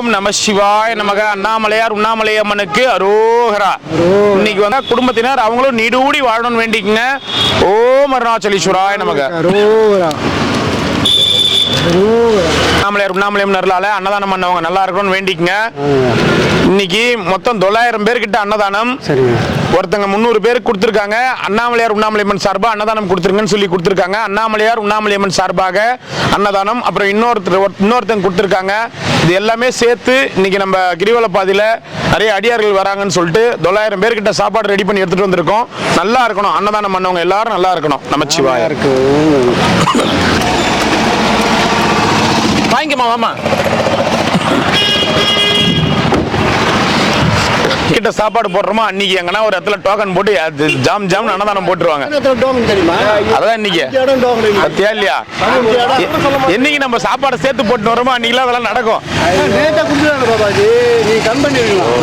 ஓம் நம சிவாய நமக. அண்ணாமலையார் உண்ணாமலையம்மனுக்கு அரோகரா. இன்னைக்கு வந்து குடும்பத்தினர் அவங்களும் நீடூடி வாழணும்னு வேண்டிக்குங்க. ஓம் அருணாச்சலேஸ்வராய நமக. அண்ணாமலையார் உண்ணாமலையம்மனால அன்னதானம் பண்ணவங்க நல்லா இருக்கணும்னு வேண்டிக்குங்க. இன்னைக்கு மொத்தம் 900 பேர்கிட்ட அன்னதானம். ஒருத்தங்க 300 பேருக்கு கொடுத்துருக்காங்க. அண்ணாமலையார் உண்ணாமலையம்மன் சார்பாக அன்னதானம் கொடுத்துருங்கன்னு சொல்லி கொடுத்துருக்காங்க. அண்ணாமலையார் உண்ணாமலையம்மன் சார்பாக அன்னதானம். அப்புறம் இன்னொருத்தங்க கொடுத்துருக்காங்க. இது எல்லாமே சேர்த்து இன்னைக்கு நம்ம கிரிவல பாதையில் நிறைய அடியார்கள் வராங்கன்னு சொல்லிட்டு 900 பேர்கிட்ட சாப்பாடு ரெடி பண்ணி எடுத்துட்டு வந்திருக்கோம். நல்லா இருக்கணும், அன்னதானம் பண்ணவங்க எல்லாரும் நல்லா இருக்கணும். நமச்சிவாய. வாங்கிக்கமா வாமா. கிட்ட சாப்பாடு போடுறோமா அன்னைக்கு எங்கன்னா ஒரு இடத்துல டோக்கன் போட்டு ஜாம் ஜாம் அன்னதானம் போட்டுருவாங்க. அதான் இன்னைக்கு இல்லையா, என்னைக்கு நம்ம சாப்பாடு சேர்த்து போட்டு வரோமோ அன்னைக்கு அதெல்லாம் நடக்கும்.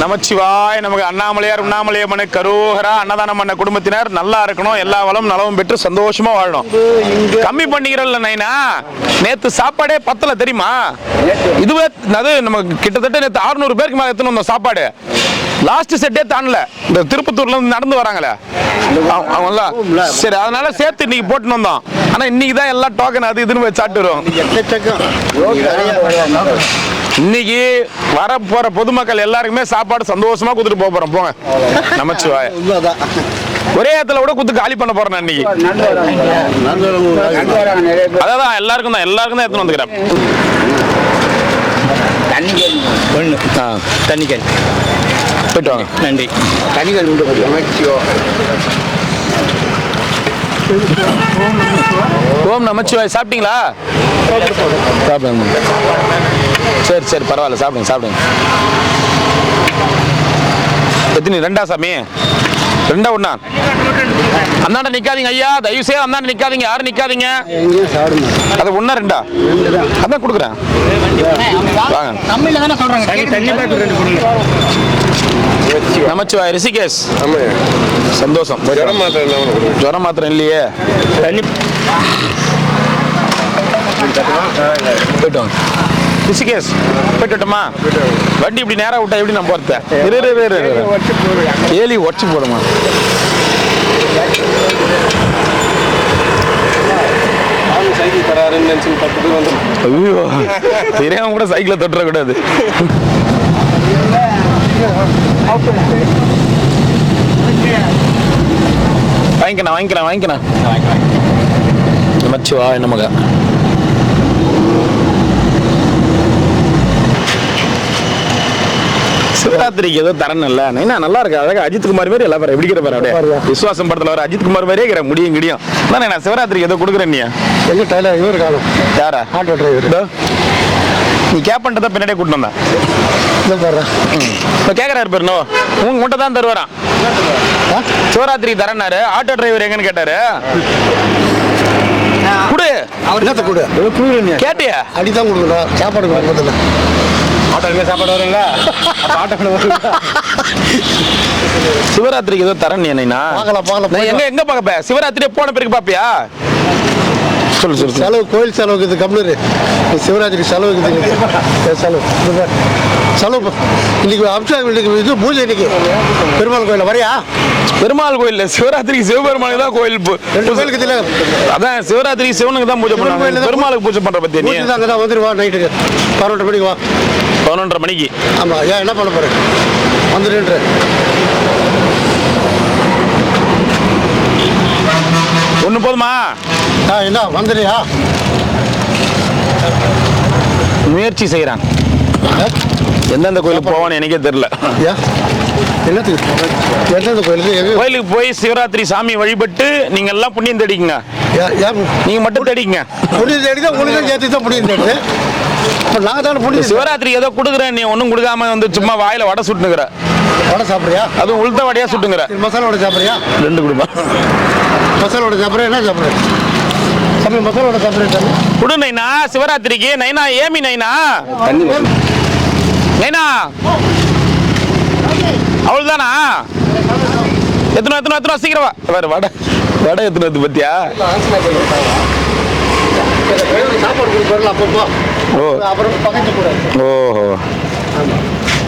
நமச்சிவாய நமக்கு. அண்ணாமலையார் உண்ணாமலையம்மனுக்கு கரோகரா. அன்னதானம் பண்ண குடும்பத்தினர் நல்லா இருக்கணும், எல்லா வளம் நலமும் பெற்று சந்தோஷமா வாழணும். கம்மி பண்ணிக்கிறோம்ல நைனா, நேத்து சாப்பாடே பத்தல தெரியுமா? இதுவே அது நம்ம கிட்டத்தட்ட நேற்று 600 பேருக்கு மேல எடுத்துன்னு வந்தோம் சாப்பாடு. லாஸ்ட் செட்டே தாண்டல. இந்த திருப்பத்தூர்ல இருந்து நடந்து வராங்களே அவங்க. சரி, அதனால சேர்த்து இன்னைக்கு போட்டு வந்தோம். ஆனா இன்னைக்கு தான் எல்லா டோக்கன் அது இதுன்னு போய் சாப்பிட்டு வருவோம். இன்னைக்கு வர போற பொதுமக்கள் எல்லாருக்குமே சாப்பாடு சந்தோஷமா குடுத்துட்டு போறோம். போங்க நமச்சிவாய. ஒரே இடத்துல கூட குத்து காலி பண்ண போறேன் இன்னைக்கு. அதான் எல்லாருக்கும் தான் எடுத்துன்னு வந்துக்கிறேன். தண்ணிக்கல் போயிட்டு வாங்க. நன்றி. தண்ணிக்கல் ஓம் நமச்சிவாய். சாப்பிட்டீங்களா? சாப்பிடுங்க. சரி சரி பரவாயில்ல, சாப்பிடுங்க சாப்பிடுங்க. எத்தனை? 2 சாமி? 2 ஒண்ணா? அந்தாண்ட நிக்காதீங்க ஐயா, தயவு செய்து அந்தாண்ட நிக்காதீங்க. யாரும் நிக்காதீங்க. அது 1 2 அதான் கொடுக்குறேன். நமச்சிவாய். ரிஷிகேஷ் சந்தோஷம். ஜுரம் மாத்திரம் இல்லையே. போயிட்டு வாங்க. ரிஷிகேஷ் போயிட்டுமா? வண்டி இப்படி நேரம் விட்டா எப்படி நம்ம போறது? ஏலி உடச்சு போடுமா? தெரியாம கூட சைக்கிளை தொட்டுற கூடாது. வாங்கிக்கலாம். நமச்சிவாய நமக. சிவராத்திரிக்கு ஏதோ தரணும்ல நல்லா இருக்கு. அழகா அஜித் குமார் மாதிரி எல்லாம் எப்படி இருக்கிற பாரு. விசுவாசம் படத்துல வர அஜித் குமார் மாதிரியே இருக்கிற முடியும் கிடியும். நான் சிவராத்திரிக்கு ஏதோ கொடுக்குறேன். நீ எங்க டைலர் இவர் காலம் யாரா? Auto driver. நீ கேப் பண்ணிட்டு பின்னாடியே கூட்டு வந்தா கேக்குறாரு பேரு. உங்க முட்டை தான் தருவாராம். சிவராத்திரி தரனாரு. ஆட்டோ டிரைவர் எங்கன்னு கேட்டாரு. குடு கேட்டியா? அடிதான் கொடுக்கணும். சாப்பாடு சாப்பாடு வருங்களா? சிவராத்திரிக்கு ஏதோ தரேன். எங்க பாக்க? சிவராத்திரியே போன பிறகு பாப்பியா? சொல்லு. செலவு கோயில் செலவுக்கு கம்னு. சிவராத்திரி செலவுக்கு செலவு இன்னைக்கு இது பூஜை. இன்னைக்கு பெருமாள் கோயில் வரையா? பெருமாள் கோயில் சிவராத்திரிக்கு சிவபெருமானுக்கு தான் கோயில். கோயிலுக்கு அதான் சிவராத்திரிக்கு சிவனுக்கு தான் பூஜை பண்ணுவாங்க. பெருமாளுக்கு பூஜை பண்ற பத்தி நீ அங்கதான் வந்துருவா. நைட்டுக்கு 11:30 மணிக்கு வா. 11:30 மணிக்கு? ஆமா. ஏன் என்ன பண்ண போறேன்? வந்துடுன்ற ஒண்ணு போதுமா? என்ன வந்துடுறியா? முயற்சி செய்யறான். எந்தெந்த கோயிலுக்கு போவான்னு எனக்கே தெரியல. கோயிலுக்கு போய் சிவராத்திரி சாமி வழிபட்டு நீங்க எல்லாம் புண்ணியம் தேடிக்குங்க. நீங்க மட்டும் தேடிக்குங்க. புண்ணியம் தேடிதான் உங்களுக்கு சேர்த்து தான் புண்ணியம் தேடுது. சிவராத்திரி ஏதோ கொடுக்குறேன். நீ ஒன்னும் கொடுக்காம வந்து சும்மா வாயில வடை சுட்டுங்கிற. வடை சாப்பிடுறியா? அதுவும் உளுத்த வடையா சுட்டுங்கிற. மசாலா வடை சாப்பிடுறியா? 2 கொடுமா. மசாலா வடை சாப்பிடுறேன். என்ன சாப்பிடுறேன்? மசாலா வடை சாப்பிடுறேன். குடு நைனா சிவராத்திரிக்கு. நைனா ஏமி நைனா நைனா அவ்வளவுதானா? எத்தனை சீக்கிரமா வடை வடை எத்தனை பத்தியா? சாப்பாடு கொடுப்பா அப்பப்போ. ஓ அப்புறம் பக்கத்து கூட. ஓஹோ.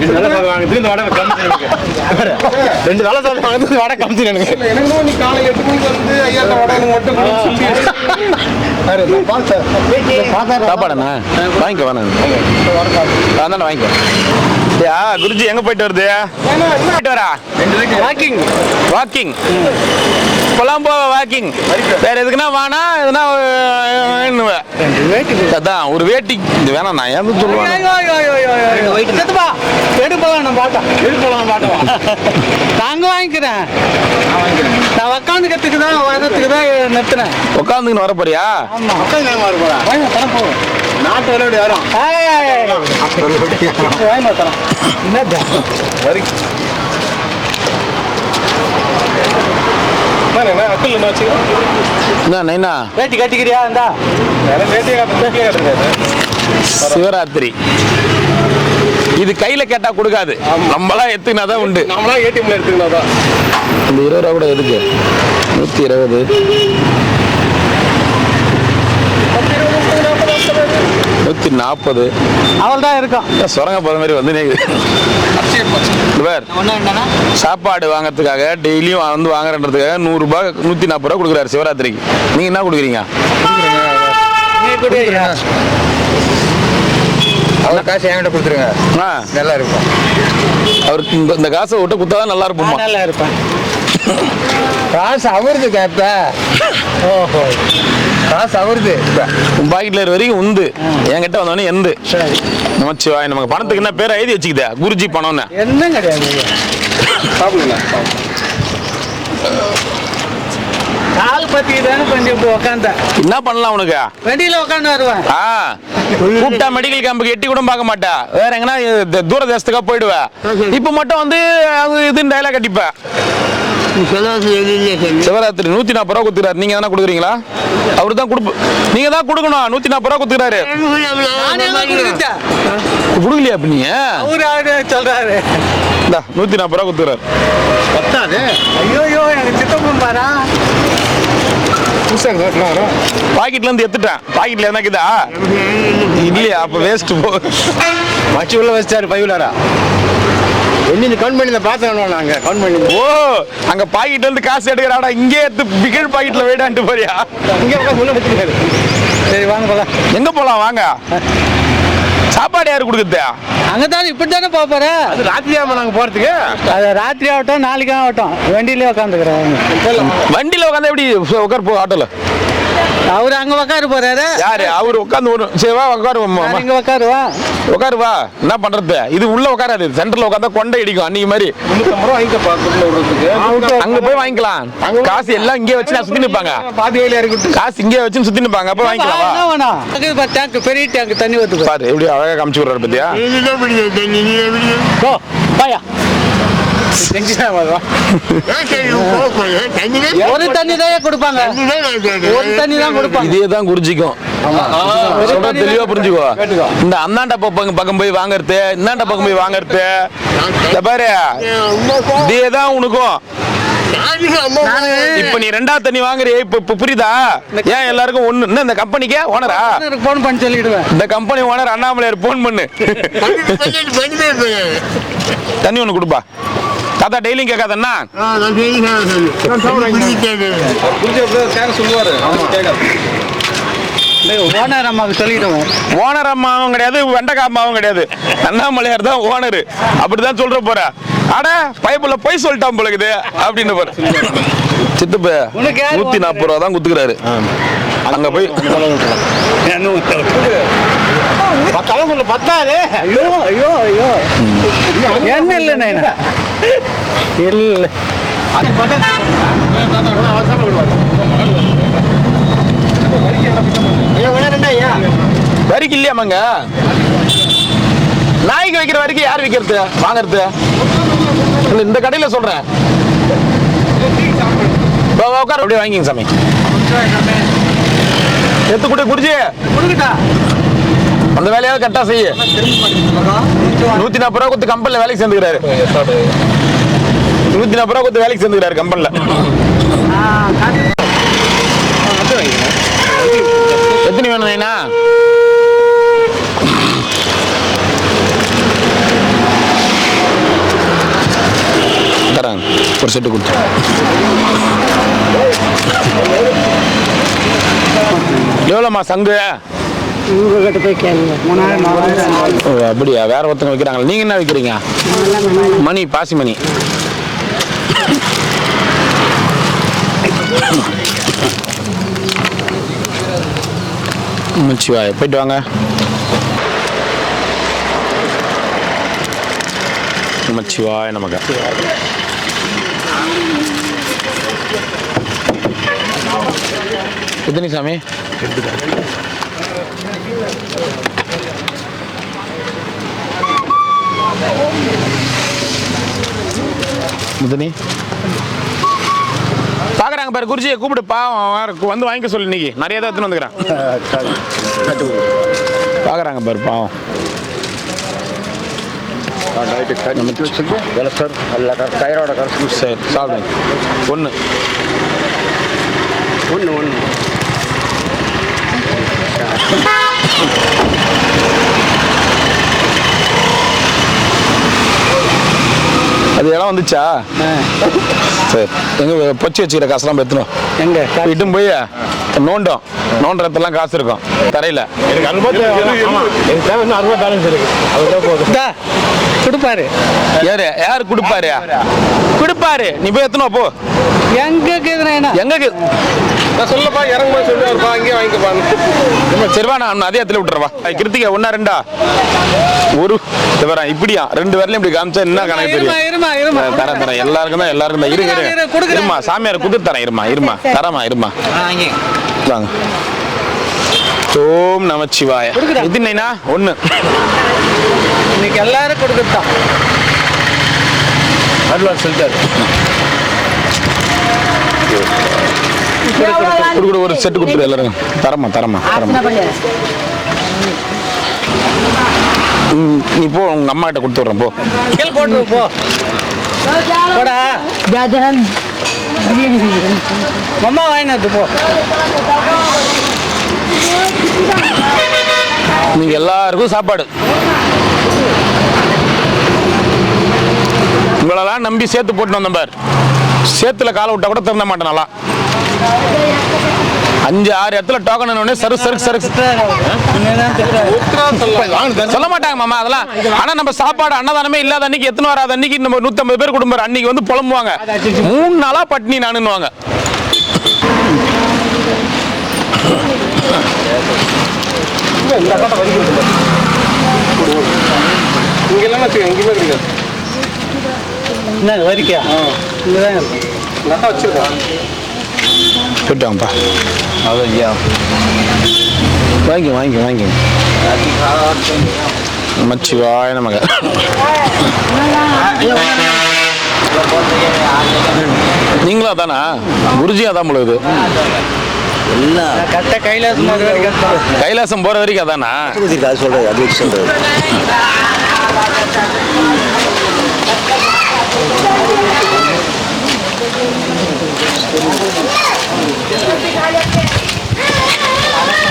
ரெண்டு வேலை வாங்குறது இந்த வடை கமிச்சு எனக்கு. ரெண்டு வேலை வாங்குறது வடை கமிச்சு எனக்கு. எனக்கு நீ காலை 8 மணிக்கு வந்து ஐயா அந்த வடை மட்டும் சொல்லி சாப்பாடுண்ணா வாங்கிக்க வேணாம் அதான வாங்கிக்கோ. குருஜி எங்க போயிட்டு வருது? போயிட்டு வரா வாக்கிங் வாக்கிங் இப்பெல்லாம் போவ வாக்கிங். வேற எதுக்குன்னா வானா எதுனா அதான் ஒரு வேட்டி இது வேணாம். நான் ஏன் சொல்லுவேன் நாங்க வாங்கிக்கிறேன். நான் உட்காந்துக்கிறதுக்கு தான் வரதுக்கு தான் நிறுத்துறேன். உட்காந்துன்னு வர போறியா? ஆமா உட்காந்து வர போறேன். நாட்டு விளையாடி வரும். வாங்கி தரோம். என்ன வேட்டி கட்டிக்கிறியா? இந்தா சிவராத்திரி இது கையில கேட்டா கொடுக்காது. நம்மளா எடுத்துக்கினாதான் உண்டு. நம்மளா ஏடிஎம்ல எடுத்துக்கினாதான். இந்த 20 ரூபா கூட இருக்கு. 120 140 அவள் தான் இருக்கும். சுரங்க போற மாதிரி வந்து சாப்பாடு வாங்கறதுக்காக டெய்லியும் வந்து வாங்குறதுக்காக 100 ரூபாய் 140 ரூபா கொடுக்குறாரு சிவராத்திரிக்கு. நீங்க என்ன கொடுக்குறீங்க? அவ்வளோ காசு என்கிட்ட கொடுத்துருங்க. நல்லா இருக்கும். அவருக்கு இந்த காசை விட்டு குத்தாதான் நல்லா இருப்போமா? நல்லா இருப்பேன். காசு அவருது கேப்ப. ஓஹோ காசு அவருது. உன் பாக்கெட்ல வரைக்கும் உந்து, என்கிட்ட வந்தோடனே எந்து. நமச்சிவாய். நமக்கு பணத்துக்கு என்ன பேரை எழுதி வச்சுக்கிட்ட? குருஜி பணம்னு என்ன கிடையாது. கால் பத்தி தானே கொஞ்சம் உட்காந்தேன். என்ன பண்ணலாம் உனக்கு? வண்டியில உட்காந்து வருவேன். கூப்பிட்டா மெடிக்கல் கேம்புக்கு எட்டி கூட பார்க்க மாட்டேன். வேற எங்கன்னா தூர தேசத்துக்கா போயிடுவேன். இப்ப மட்டும் வந்து அது இதுன்னு டைலாக் கட்டிப்பேன். சிவராத்திரி 140 ரூபா கொடுத்துறாரு. நீங்க தானே கொடுக்குறீங்களா? அவரு தான் கொடுப்பு. நீங்க தான் கொடுக்கணும். 140 ரூபா கொடுத்துறாரு. கொடுக்கலையா? அப்ப நீங்க சொல்றாரு 140 ரூபா கொடுத்துறாரு. பத்தாது. ஐயோ எனக்கு சித்தப்பன் பாரா. பாக்கெட்ல இருந்து எடுத்துட்டேன். பாக்கெட்ல என்ன இருக்குதா? இல்லையா? அப்ப வேஸ்ட் போ. மச்சி உள்ள வச்சாரு பையுலாரா. என்ன கவுண்ட் பண்ணி பார்த்தோம் நாங்க கவுண்ட் பண்ணி. ஓ அங்க பாக்கெட்ல இருந்து காசு எடுக்கிறாடா. இங்கே எடுத்து பிகல் பாக்கெட்ல வேடான்ட்டு போறியா? இங்கே உள்ள வச்சிருக்காரு. சரி வாங்க போலாம். எங்க போலாம்? வாங்க. சாப்பாடு யாரு கொடுக்குறது? அங்கதான் இப்படி தானே போறேன். அது ராத்திரியாம நாங்க போறதுக்கு. அது ராத்திரி ஆகட்டும் நாளைக்கு ஆகட்டும் வண்டியிலே உட்காந்துக்கிறோம். வண்டியில உட்காந்து எப்படி உட்கார் போ? ஆட்டோல அவரு அங்க உட்காரு போறாரு. யாரு அவரு? உட்காந்து சரிவா உட்காருவா. இங்க உட்காருவா. உட்காருவா. என்ன பண்றது? இது உள்ள உட்காராது. சென்டர்ல உட்காந்தா கொண்டை அடிக்கும். அன்னைக்கு மாதிரி 350 ரூபா அங்க போய் வாங்கிக்கலாம். காசு எல்லாம் இங்கே வச்சு நான் சுத்தி நிப்பாங்க. பாதி வேலையா இருக்கு. காசு இங்கே வச்சு சுத்தி நிப்பாங்க. அப்ப வாங்கிக்கலாம். டேங்க் பெரிய டேங்க் தண்ணி ஊத்து பாரு எப்படி அழகா காமிச்சு விடுறாரு பத்தியா? பாயா ஒரு தண்ணி தான் கொடுப்பாங்க. ஒரு தண்ணி தான் கொடுப்பாங்க. இதே தான் குருஜிக்கும். தெளிவா புரிஞ்சுக்கோ. இந்த அந்தாண்ட பக்கம் போய் வாங்கறது, இந்தாண்ட பக்கம் போய் வாங்கறது பாரு. இதேதான் உனக்கும். இப்ப நீ 2வது தண்ணி வாங்குறிய. இப்ப புரியுதா? ஏன் எல்லாருக்கும் ஒண்ணு இந்த கம்பெனிக்கு ஓனரா போன் பண்ணி சொல்லிடுவேன். இந்த கம்பெனி ஓனர் அண்ணாமலையார் போன் பண்ணு. தண்ணி ஒண்ணு கொடுப்பா. தாத்தா டெய்லியும் கேட்காதண்ணா. ஓனர் அம்மாவுக்கு சொல்லிடுவேன். ஓனர் அம்மாவும் கிடையாது, வெண்டக்காய் அம்மாவும் கிடையாது. அண்ணாமலையார் தான் ஓனர். அப்படிதான் சொல்ற போற. அட பைப்புல போய் சொல்லிட்டான் போலக்குது அப்படின்னு போற. சித்தப்ப 140 ரூபா தான் குத்துக்கிறாரு. அங்க போய் பத்தாது. ஐயோ ஐயோ ஐயோ என்ன இல்ல இல்ல வரிக்கு இல்லையாமாங்க? நாய்க்கு வைக்கிற வரைக்கும் யார் வைக்கிறது வாங்கறது? இந்த கடையில சொல்றேன். உட்கார அப்படியே வாங்கிங்க சாமி. எத்து கூட குடிச்சு அந்த வேலையாவது கரெக்டா செய்ய. 140 ரூபா கொடுத்து கம்பெனில வேலைக்கு சேர்ந்துக்கிறாரு. 140 ரூபா கொடுத்து வேலைக்கு சேர்ந்துக்கிறாரு கம்பெனில. எத்தனை வேணும்? ஒரு செட்டு கொடுத்து. எவ்வளோம்மா சங்கு? அப்படியா? வேற ஒருத்தங்க வைக்கிறாங்களா? நீங்க என்ன வைக்கிறீங்க? மணி, பாசி மணி. சிவாய் போயிட்டு வாங்க. சிவாய் நமக்கு. எத்தனை சாமி? முதனி பாக்குறாங்க பாரு. குருஜியை கூப்பிடு, பாவம் வந்து வாங்கிக்க சொல்லு. இன்னைக்கு நிறைய தான் எடுத்துன்னு வந்துக்கிறேன். பாக்குறாங்க பாரு, பாவம். சரி சாப்பிடுங்க. ஒன்று அது இடம் வந்துச்சா? சரி, எங்க பொச்சி வச்சுக்கிற காசுலாம் எடுத்துனோம். எங்க இட்டும் போய் நோண்டறதெல்லாம் காசு இருக்கும் தரையில. கொடுப்பாரு. யாரு கொடுப்பாரு? கொடுப்பாரு. நீ போய் எத்தனோ போ. எங்க சொல்லப்பா, இறங்க சொல்லுவாருப்பா, அங்கேயே வாங்கிக்கப்பாங்க. சரிவா, நான் அதே இடத்துல விட்டுறவா. கிருத்திகா ஒன்னா ரெண்டா ஒரு இப்படியா 2 பேர்லயும் இப்படி காமிச்சா என்ன கணக்கு தெரியும்? தரேன் எல்லாருக்கும் தான். எல்லாருக்கும் தான். இருமா, சாமியார் குதிர் தரேன். இருமா தரமா. வாங்க. ஓம் நமச்சிவாய. இது என்னன்னா 1 இன்னைக்கு எல்லாரும் கொடுக்கத்தான். அட்வான்ஸ் சொல்லிட்டாரு. ஒரு செட்டு கொடுத்துரு எல்லாரும். தரமா. நீ போ, உங்க அம்மா கிட்ட கொடுத்து விடுறேன். போ போட்டு போ. அம்மா வாங்கினது போ. நீங்க எல்லாருக்கும் சாப்பாடு. உங்களெல்லாம் நம்பி சேர்த்து போட்டு வந்த பார். சேத்துல காலை விட்டா கூட திறந்த மாட்டேன். நல்லா 5-6 இடத்துல டோக்கன் சரு சொல்ல மாட்டாங்க மாமா அதெல்லாம். ஆனா நம்ம சாப்பாடு அன்னதானமே இல்லாத அன்னைக்கு எத்தனை வராத அன்னைக்கு நம்ம 150 பேர் குடும்பம் அன்னைக்கு வந்து புலம்புவாங்க. 3 நாளா பட்னி நானுன்னுவாங்க. போட்டாங்கப்பா. வாங்கி நமச்சிவாய நமக. நீங்களா தானா? குருஜியா தான் முழுது. கைலாசம் போற வரைக்கும் அதானா? சொல்றது.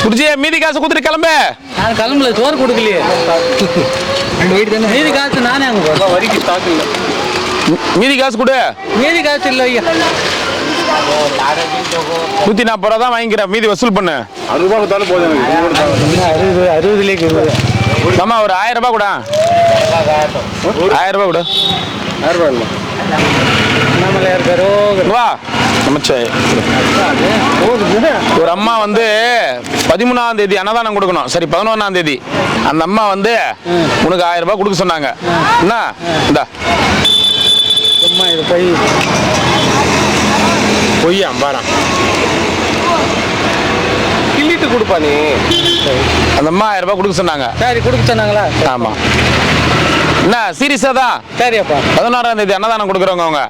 குருஜியா மீதி காசு கொடுத்துட்டு கிளம்பு. நான் கிளம்பல, சோறு கொடுக்கலையே. மீதி காசு நானே அங்க வரைக்கும் ஸ்டாக் இல்லை. மீதி காசு கொடு. மீதி காசு இல்லை ஐயா. 140 ரூபா தான் வாங்கிக்கிறேன். மீதி வசூல் பண்ணு. 60 ரூபாய் போதும். 60 ஆமா, ஒரு 1000 ரூபாய் கூட. 1000 ரூபாய் கூட. 1000 ரூபாய் இல்லை. வா நமச்சாய். ஒரு அம்மா வந்து 13ஆம் தேதி அன்னதானம் கொடுக்கணும். சரி, 11ஆம் தேதி அந்த அம்மா வந்து உனக்கு 1000 ரூபாய் கொடுக்க சொன்னாங்க. என்ன இந்தா பொய்யா பாரா கிள்ளிட்டு கொடுப்பா நீ. அந்த அம்மா 1000 ரூபாய் கொடுக்க சொன்னாங்க. சரி, கொடுக்க சொன்னாங்களா? ஆமா. என்ன சீரியஸா தான்? சரியாப்பா. 16ஆம் தேதி அன்னதானம் கொடுக்குறவங்க அவங்க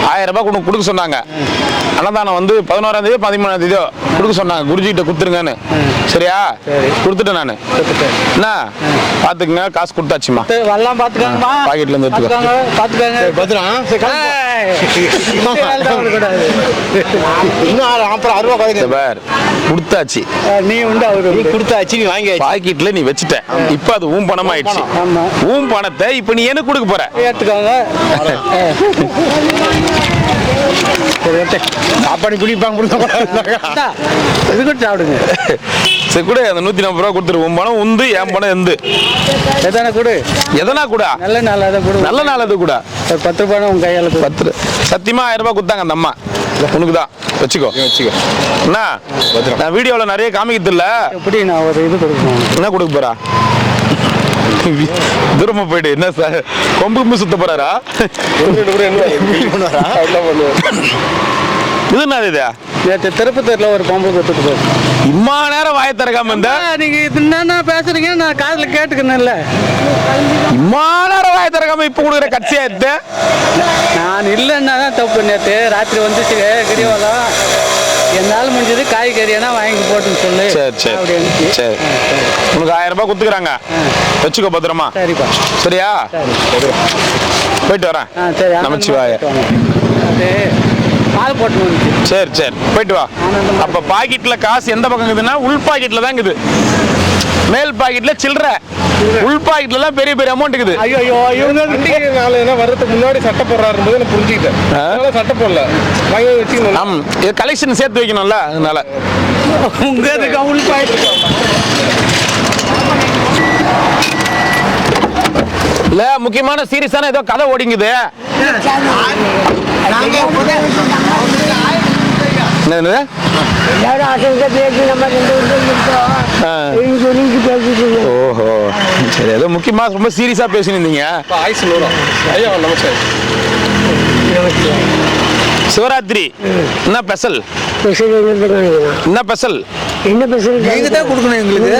1000 ரூபாய் கொடுக்க சொன்னாங்க. அன்னதானம் வந்து 11ஆம் தேதி 13ஆம் தேதியோ கொடுக்க சொன்னாங்க. குருஜி கிட்ட கொடுத்துருங்கன்னு. சரியா? கொடுத்துட்டேன் நானு. என்ன பாத்துக்கங்க, காசு கொடுத்தாச்சுமா. எல்லாம் பாத்துக்காங்கம்மா. பாக்கெட்ல இருந்து எடுத்துக்கோங்க. பாத்துக்காங்க. இன்னும் அப்புறம் 60 ரூபாய் கொடுத்தாச்சு. நீ உண்டு அவரு நீ கொடுத்தாச்சு, நீ வாங்கி பாக்கெட்ல நீ வச்சுட்ட, இப்ப அது ஊன் பணம் ஆயிடுச்சு. ஆமா. ஊன் பணத்தை இப்ப நீ எனக்கு கொடுக்க போற. ஏத்துக்கோங்க. சாப்பாடு குடிப்பாங்க இது கூட சாப்பிடுங்க. சரி கூட அந்த 140 ரூபா கொடுத்துரு. உன் பணம் உந்து, என் பணம் எந்து. எதான கொடு. எதனா கூட நல்ல நாள் அதை கொடு. நல்ல நாள் அது கூட. 10 ரூபாய் உன் கையால கொடு. 10 சத்தியமா 1000 ரூபாய் கொடுத்தாங்க அந்த அம்மா. உனக்கு தான் வச்சுக்கோ. என்ன நான் வீடியோவில் நிறைய காமிக்கிறது இல்ல. எப்படி நான் ஒரு இது கொடுக்கணும். என்ன கொடுக்க போறா? தூரமா போயிட்டு என்ன சார் கொம்புக்கு சுத்த போறாரா? இது என்னது இது? நேற்று திருப்பத்தூர்ல ஒரு பொம்பளை கொடுத்துட்டு போய் இம்மா நேரம் வாய திறக்காம இருந்தா நீங்க இது என்ன பேசுறீங்க, நான் காதுல கேட்டுக்கணும்ல. இம்மா நேரம் வாய திறக்காம இப்ப கொடுக்குற கட்சியா எடுத்து நான் இல்லைன்னா தான் தப்பு. நேற்று ராத்திரி வந்துச்சு கிரிவலம், என்னால் முடிஞ்சது காய்கறினா வாங்கி போட்டுன்னு சொல்லு. சரி சரி அப்படி இருந்துச்சு. சரி உனக்கு 1000 ரூபாய் கொடுத்துக்கிறாங்க, வச்சுக்கோ பத்திரமா. சரிப்பா. சரியா? போயிட்டு வரேன். சரி. நமச்சிவாய. அது பால் போட்டு வந்துச்சு. சரி சரி போயிட்டு வா. அப்ப பாக்கெட்ல காசு எந்த பக்கம் இருக்குதுன்னா உள் பாக்கெட்ல தான் இருக்குது. மேல் பாக்கெட்ல சில்லற, உள் பாக்கெட்ல தான் பெரிய பெரிய அமௌண்ட் இருக்குது. ஐயோ இவங்க வர்றதுக்கு முன்னாடி சட்டை போடுறாரு நான் புரிஞ்சுக்கிட்டேன். அதனால சட்டை போடல, வாங்கி வச்சுக்கணும். ஆமா, இது கலெக்ஷன் சேர்த்து வைக்கணும்ல, அதனால உங்க இதுக்கு உள் பாக்கெட் இல்ல. முக்கியமான சீரியஸான ஏதோ கதை ஓடிங்குது. என்னது? ஓஹோ சரி, ஏதோ முக்கியமா ரொம்ப சீரியஸா பேசினீங்க. சிவராத்திரி என்ன ஸ்பெஷல்? என்ன ஸ்பெஷல்? என்ன ஸ்பெஷல்? நீங்க தான் கொடுக்கணும் எங்களுக்கு.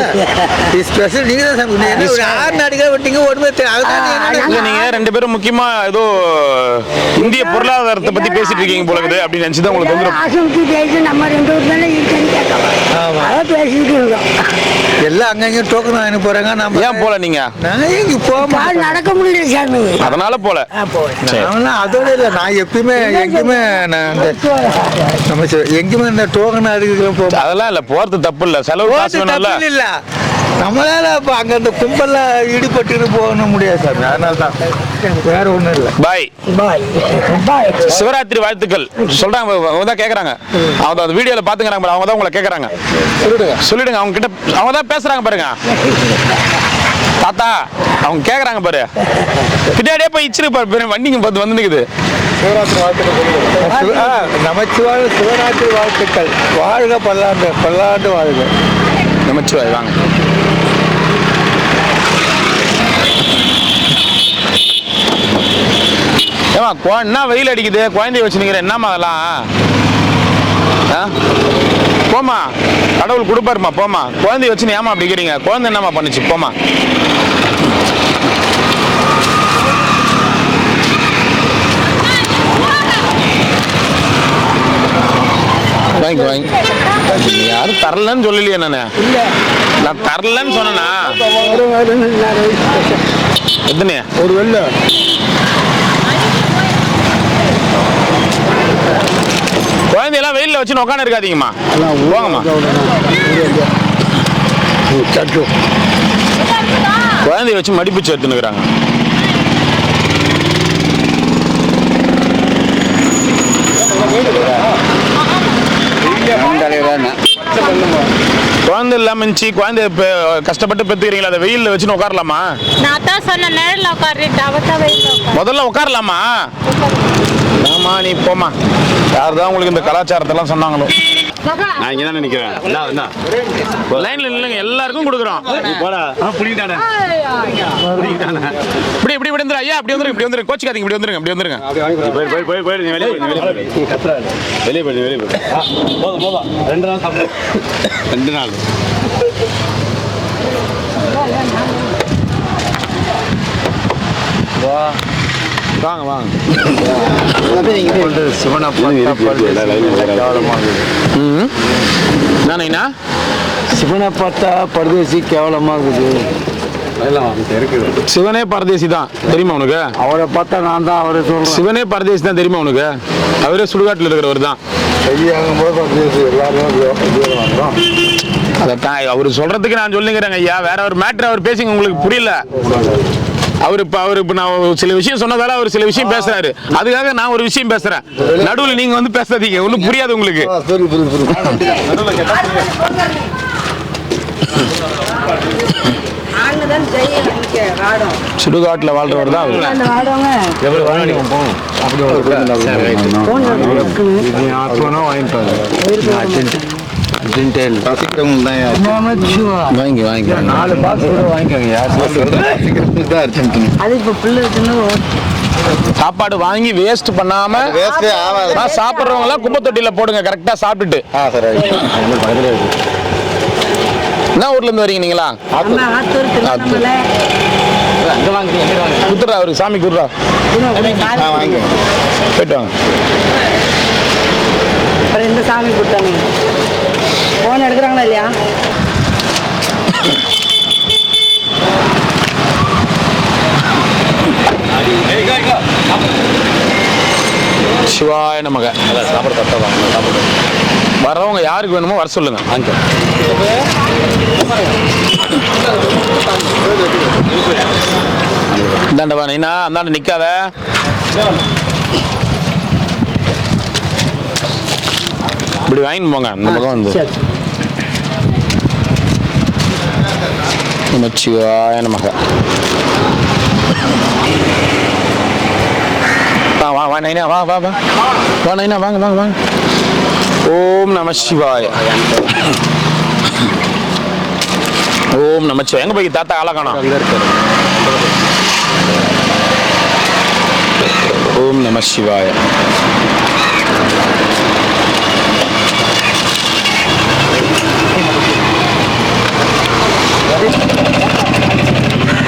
ஸ்பெஷல் நீங்க தான் சாப்பிடணும். ஒரு 6 நாடுகள் விட்டீங்க, ஒருமே இல்ல நீங்க 2 பேரும் முக்கியமா ஏதோ இந்திய பொருளாதாரத்தை பத்தி பேசிட்டு இருக்கீங்க போல இருக்குது அப்படின்னு நினைச்சுதான் உங்களுக்கு வந்து ஆசைக்கு பேசி நம்ம 2 ஊர் தானே இருக்குன்னு கேட்கலாம். அதான் பேசிட்டு இருக்கோம். எல்லாம் அங்கங்க டோக்கன் வாங்கி போறாங்க. நம்ம ஏன் போல நீங்க? நான் எங்க போக நடக்க முடியல சாமி. அதனால போல. அதோட இல்ல, நான் எப்பயுமே எங்கேயுமே நம்ம எங்கேயுமே இந்த டோக்கன் அதுக்கு போக அதெல்லாம் இல்ல, போறது தப்பு இல்ல, செலவு காசு வேணும்ல. இல்ல நம்மளால இப்ப அங்க இந்த கும்பல்ல ஈடுபட்டு போக முடியாது சார். அதனால தான், வேற ஒண்ணும் இல்ல. பாய் பாய் பாய். சிவராத்திரி வாழ்த்துக்கள் சொல்றாங்க. அவங்க தான் கேக்குறாங்க, அவங்க அந்த வீடியோல பாத்துக்கிறாங்க, அவங்க தான் உங்களை கேக்குறாங்க. சொல்லிடுங்க அவங்க கிட்ட, அவங்க தான் பேசுறாங்க பாருங்க. தாத்தா அவங்க கேக்குறாங்க பாரு, பின்னாடியே போய் இச்சிரு பாரு, வண்டிங்க பார்த்து வந்து நிக்குது. சிவராத்திரி வாழ்த்துக்கள். நமச்சிவாய சிவராத்திரி வாழ்த்துக்கள். வாழ்க பல்லாண்டு, பல்லாண்டு வாழ்க. நமச்சிவாய். வாங்க. ஏமா என்ன வெயில் அடிக்குது, குழந்தைய வச்சுருக்கிற என்னம்மா அதெல்லாம்? போமா, கடவுள் கொடுப்பாருமா, போமா. குழந்தைய வச்சு ஏமா அப்படி இருக்கிறீங்க? குழந்தை என்னம்மா பண்ணுச்சு? போமா. வாங்கி வாங்கி. யாரும் தரலன்னு சொல்லலையே நானு. நான் தரலன்னு சொன்னா எத்தனை ஒரு வெள்ள குழந்தையெல்லாம் வெயில்ல வச்சு உட்காந்து இருக்காதீங்கம்மா, போங்கம்மா. குழந்தைய வச்சு மடிப்பிச்சு எடுத்துனுக்குறாங்க. குழந்தை இல்லாம இருந்துச்சு, குழந்தை கஷ்டப்பட்டு பெற்றுக்கிறீங்களா, அதை வெயில்ல வச்சு உட்காரலாமா? நான் தான் சொன்ன நேரில் முதல்ல உட்காரலாமா? ஆமா நீ போமா. யார் தான் உங்களுக்கு இந்த கலாச்சாரத்தெல்லாம் சொன்னாங்களோ? நான் இங்க தான் நினைக்கிறேன். லைன்ல இல்லைங்க, எல்லாருக்கும் கொடுக்குறோம். இப்படி இப்படி வந்துரு ஐயா, அப்படி வந்துருங்க, இப்படி வந்துருங்க, கோச்சிக்காதீங்க, இப்படி வந்துருங்க, இப்படி வந்துருங்க. வெளியே போயிடு. போதும் 2 நாள் சாப்பிடு. 2 நாள். வாங்க வாங்க. நானேண்ணா சிவனை பார்த்தா பரதேசி கேவலமாகுது. சிவனே பரதேசி தான் தெரியுமா உனக்கு? அவரை பார்த்தா நான் தான் அவரை சொல்றேன். சிவனே பரதேசி தான் தெரியுமா உனக்கு? அவரே சுடுகாட்டில் இருக்கிறவர் தான். செய்யாகும் போது பரதேசி எல்லாரும் அதைத்தான் அவர் சொல்றதுக்கு நான் சொல்லுங்கிறேங்க ஐயா. வேற ஒரு மேட்ரு அவர் பேசுங்க, உங்களுக்கு புரியல. அவர் இப்ப நான் சில விஷயம் சொன்னதால அவர் சில விஷயம் பேசுறாரு, அதுக்காக நான் ஒரு விஷயம் பேசுறேன். நடுவில் நீங்க வந்து பேசாதீங்க, ஒன்றும் புரியாது உங்களுக்கு. சுடுகாட்டில் வாழ்றவர் தான் சாப்பாடு வாங்கி வேஸ்ட் பண்ணாம சாப்பிடுறவங்க எல்லாம் குப்பை தொட்டியில போடுங்க, கரெக்டா சாப்பிட்டுட்டு. என்ன ஊர்ல இருந்து வரீங்க நீங்களா? குத்துறா அவருக்கு, சாமி குடுறா, போயிட்டு வாங்க. இந்த சாமி கொடுத்தாங்க, போன் எடுக்கிறாங்களா இல்லையா? சிவாய நமக. வரவங்க யாருக்கு வேணுமோ வர சொல்லுங்க. இந்தாண்டவா நீனா, அந்தாண்ட நிக்காத. இப்படி வாங்கிட்டு போங்க, இந்த பக்கம் வந்து. நமச்சிவாய நமக. வா வா நைனா, வா வா வா வா நைனா, வாங்க வாங்க வாங்க. ஓம் நம சிவாய. ஓம் நம சிவாய. எங்க போய் தாத்தா ஆள காணோம்? ஓம் நம சிவாய.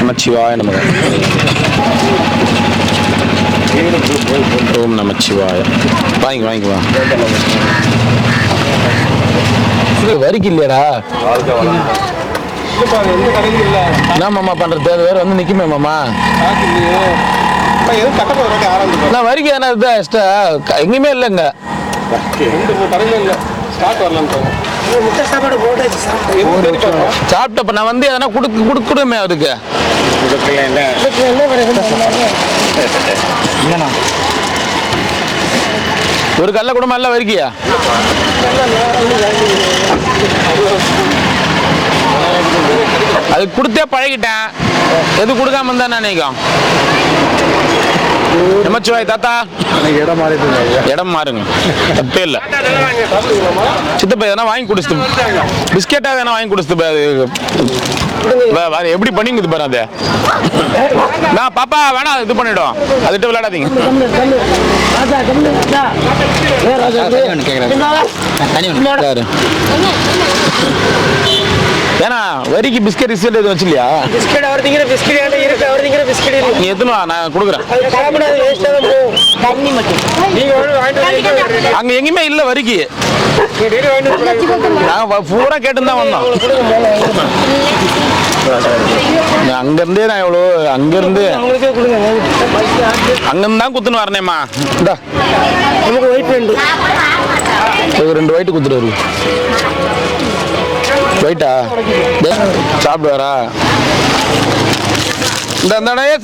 நமச்சிவாய நமக. ஓம் நமச்சிவாய. வாங்கி வாங்கி வா. வரிக்கு இல்லையடா, என்ன மாமா பண்றது? வேற வந்து நிக்குமே மாமா. வரிக்கு என்ன எக்ஸ்ட்ரா எங்கேயுமே இல்லைங்க. சாப்பிட்டப்ப நான் வந்து எதனா கொடுக்குமே அதுக்கு. ஒரு கல்ல கூட நல்ல வரிக்கியா? அது கொடுத்தே பழகிட்டேன், எது கொடுக்காம இருந்தா நினைக்கும். நமச்சிவாய் தாத்தா, இடம் மாறுங்க, தப்பே இல்லை. சித்தப்பா எதனா வாங்கி குடிச்சு, பிஸ்கெட்டா எதனா வாங்கி குடிச்சு எப்படி பண்ணிங்குது பாரு. அது நான் பாப்பா வேணா இது பண்ணிடும், அதுட்டு விளையாடாதீங்க. ஏன்னா வரிக்கு பிஸ்கெட் ரிசல்ட் எதுவும் வச்சுலையா? நீ எத்தனை நான் கொடுக்குறேன். அங்க எங்கேயுமே இல்ல வரிக்கு, நாங்க பூரா கேட்டு தான் வந்தோம். அங்க இருந்தே நான் எவ்வளோ அங்கிருந்து தான் குத்துன்னு வரனேம்மா. இந்தா ரெண்டு வயிட்டு குத்துட்டு வருது. வயிட்டா சாப்பிடுவாரா? இந்த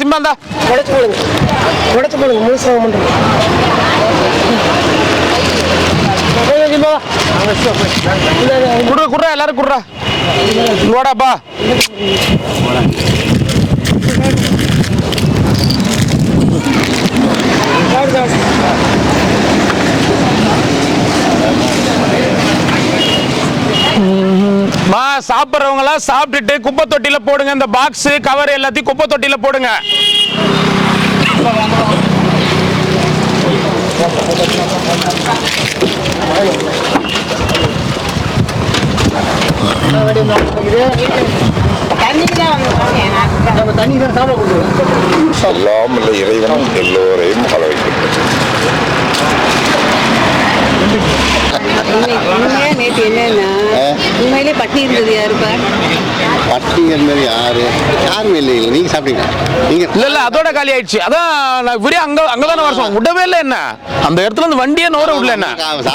சிம்பா இந்தா உடச்சு போடுங்க முழுசாக பண்ணுறோம். குடுறா எல்லாரும் குடுறா. இங்கோடாப்பா. சாப்பிட்றவங்க எல்லாம் சாப்பிட்டுட்டு குப்பை தொட்டியில போடுங்க. இந்த பாக்ஸ் கவர் எல்லாத்தையும் குப்பை தொட்டியில போடுங்க. எல்லாம் இறைவன் எல்லோரையும் பல வைக்கின்றார். நேற்று என்னன்னா உண்மையிலே பட்டி இருந்தது யாருப்பா? பட்டி இருந்தது யாருமே இல்லை. நீங்க சாப்பிட்டீங்க? நீங்க இல்ல அதோட காலி ஆயிடுச்சு. அதான் நான் விடிய அங்கதானே வருஷம் விடவே இல்லை. என்ன அந்த இடத்துல இருந்து வண்டியே நோர விடல. என்ன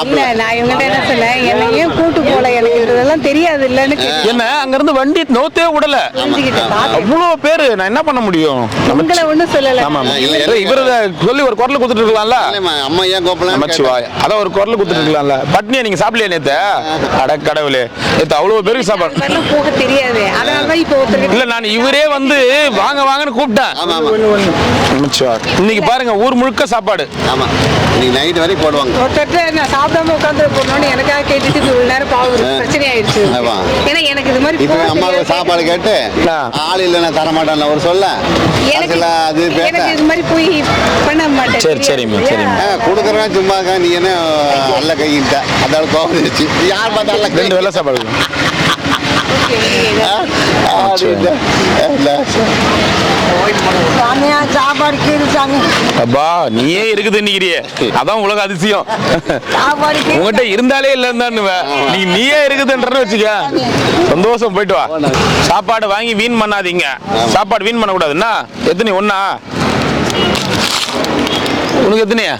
இல்ல நான் இவங்ககிட்ட என்ன சொன்னேன், என்னை ஏன் கூட்டு போல, எனக்கு இதெல்லாம் தெரியாது இல்லன்னு என்ன அங்க இருந்து வண்டி நோத்தே விடல. அவ்வளவு பேரு நான் என்ன பண்ண முடியும்? உங்களை ஒண்ணும் சொல்லல. ஆமா இவரு சொல்லி ஒரு குரல் கொடுத்துட்டு இருக்கலாம்ல. அம்மா ஏன் கோப்பலாம்? அதான் ஒரு குரல் கொடுத்துட்டு இருக்கலாம்ல. பட்னியா நீங்க சாப்பிடலையா நேத்து? அட கடவுளே, நேத்து அவ்வளவு பேருக்கு சாப்பாடு போக தெரியாது. அதனாலதான் இப்போ இல்ல நான் இவரே வந்து வாங்க வாங்கன்னு கூப்பிட்டேன். இன்னைக்கு பாருங்க ஊர் முழுக்க சாப்பாடு. ஆமா இன்னைக்கு நைட் வரைக்கும் போடுவாங்க. ஒருத்தர் நான் சாப்பிடாம உட்காந்து போடணும்னு எனக்காக கேட்டுட்டு இவ்வளவு நேரம் பிரச்சனை ஆயிடுச்சு. ஏன்னா எனக்கு இது மாதிரி இப்ப அம்மாவுக்கு சாப்பாடு கேட்டு ஆள் இல்ல நான் தர மாட்டேன் ஒரு சொல்ல எனக்கு இது மாதிரி போய் பண்ண மாட்டேன். சரி சரிம்மா சரிம்மா. கொடுக்குறேன் சும்மா நீ என்ன அல்ல கையிட்ட அதால கோவம் யார் பார்த்தா அல்ல 2 வேளை சாப்பாடு. சாப்பாடு அப்பா நீயே இருக்குது நிக்கிறியே, அதான் உலக அதிசயம். உங்ககிட்ட இருந்தாலே இல்லன்னு நீயே இருக்குதுன்றன்னு வச்சுக்க. சந்தோஷம், போயிட்டு வா. சாப்பாடு வாங்கி வீண் பண்ணாதீங்க. சாப்பாடு வீண் பண்ண கூடாதுன்னா எத்தனை? ஒண்ணா? உனக்கு எத்தனையா?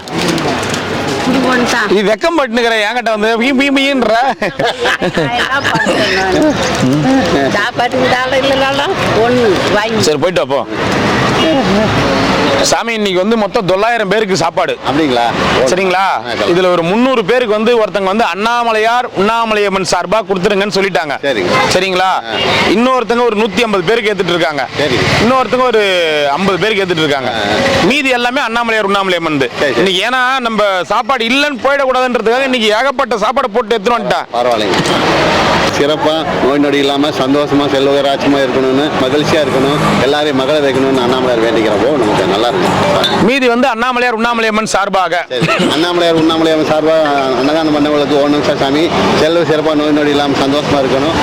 இது வெக்கம் பட்டுனுக்கிற என்கிட்ட வந்து வீன்ற சரி போயிட்டு அப்போ. சாமி இன்னைக்கு வந்து மொத்தம் 900 பேருக்கு சாப்பாடு. அப்படிங்களா? சரிங்களா? இதுல ஒரு 300 பேருக்கு வந்து ஒருத்தங்க வந்து அண்ணாமலையார் உண்ணாமலையம்மன் சார்பா கொடுத்துருங்கன்னு சொல்லிட்டாங்க. சரிங்களா? இன்னொருத்தங்க ஒரு 150 பேருக்கு ஏத்துட்டு இருக்காங்க. இன்னொருத்தங்க ஒரு 50 பேருக்கு ஏத்துட்டு இருக்காங்க. மீதி எல்லாமே அண்ணாமலையார் உண்ணாமலையம்மன். இன்னைக்கு ஏன்னா நம்ம சாப்பாடு இல்லைன்னு போயிடக்கூடாதுன்றதுக்காக இன்னைக்கு ஏகப்பட்ட சாப்பாடு போட்டு எடுத்துட்டு வந்துட்டேன். பரவாயில்லைங்க. சிறப்பா நோய் நொடி இல்லாம சந்தோஷமா செல்வராட்சியமா இருக்கணும்னு, மகிழ்ச்சியா இருக்கணும், எல்லாரையும் மகளை வைக்கணும்னு அண்ணாமலையார் வேண்டிக்கிறப்போ நமக்கு நல்லா இருக்கும். மீதி வந்து அண்ணாமலையார் உண்ணாமலையம்மன் சார்பாக அண்ணாமலையார் உண்ணாமலையம்மன் சார்பாக அன்னதானம் பண்ணவங்களுக்கு ஓ நமஸ்கார் சாமி, செல்வ சிறப்பாக நோய் நொடி இல்லாமல் சந்தோஷமா இருக்கணும்.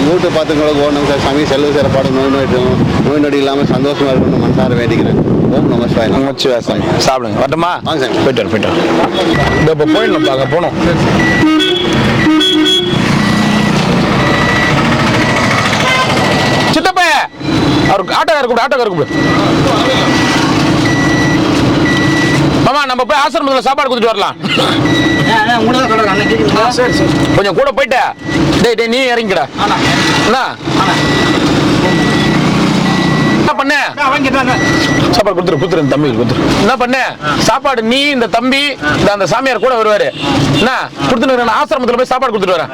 யூடியூப் பார்த்துங்களுக்கு ஓ நமஸ்கார் சாமி, செல்வ சிறப்பாடு நோய் நொடி இல்லாமல் சந்தோஷமா இருக்கணும் மனசார வேண்டிக்கிறேன். ஓம் நமஸ்கார். சாப்பிடுங்க. வரட்டுமா? வாங்க சாமி. போயிட்டு இப்போ போயிடணும். பாக்க போனோம். சித்தப்ப அவருக்கு ஆட்டோக்கார கூப்பிடு. மாமா நம்ம போய் ஆசிரமத்தில் சாப்பாடு கொடுத்துட்டு வரலாம். கொஞ்சம் கூட போயிட்ட. டேய் நீ இறங்கிடா. என்ன பண்ண? சாப்பாடு கொடுத்துரு தம்பி கொடுத்துரு. என்ன பண்ண? சாப்பாடு நீ இந்த தம்பி அந்த சாமியார் கூட வருவாரு. என்ன கொடுத்துட்டு ஆசிரமத்தில் போய் சாப்பாடு கொடுத்துட்டு வரேன்.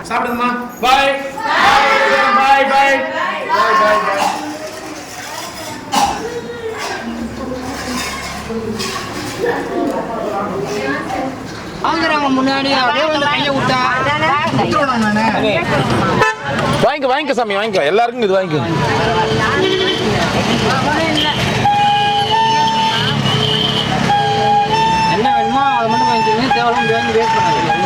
சாப்பிடுங்கம்மா. பாய் பாய் பாய் பாய். வாங்குறாங்க முன்னாடி அப்படியே வந்து கையை விட்டா வாங்கிக்க சாமி வாங்கிக்க, எல்லாருக்கும் இது வாங்கிக்க. என்ன வேணுமோ அதை மட்டும் வாங்கிக்கோங்க, தேவையில்லாம வாங்கி வேஸ்ட் பண்ணாதீங்க.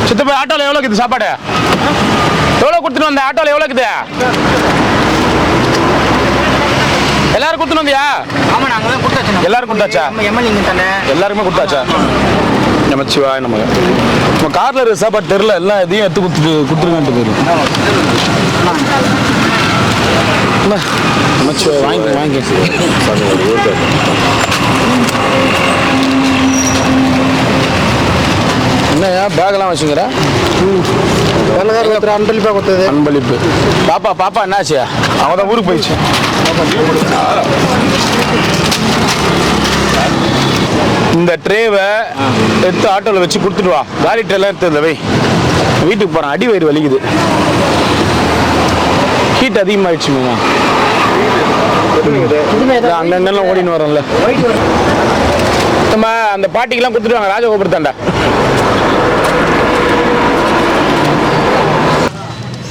சித்தப்பா ஆட்டோல எவ்வளோ இருக்குது சாப்பாடு? எவ்வளோ கொடுத்துட்டு வந்த ஆட்டோல எவ்வளோ இருக்குது? எல்லாரும் கொடுத்துட்டு வந்தியா? ஆமா நாங்க தான் கொடுத்தாச்சு. எல்லாரும் கொடுத்தாச்சா? எம்எல்ஏங்க தானே எல்லாருமே கொடுத்தாச்சா? நமச்சிவாய் நமக்கு. நம்ம கார்ல இருக்க சாப்பாடு தெரியல, எல்லாம் எதையும் எடுத்து கொடுத்துருங்கன்ட்டு போயிடும். நமச்சிவாய் வாங்கி என்னையா பேக்கெல்லாம் வச்சுங்கிற? அன்பளிப்பாக கொடுத்தது. அன்பளிப்பு. பாப்பா என்னாச்சு? அவன் தான் ஊருக்கு போயிடுச்சு. இந்த ட்ரேவை எடுத்து ஆட்டோவில் வச்சு கொடுத்துட்டு வா. காலி ட்ரேலாம் எடுத்து வை. வீட்டுக்கு போகிறேன், அடி வயிறு வலிக்குது. ஹீட் அதிகமாகிடுச்சு மேமா. அண்ணன் ஓடின்னு வரோம்ல. நம்ம அந்த பாட்டிக்கெல்லாம் கொடுத்துட்டு வாங்க, ராஜகோபுரத்தாண்டா.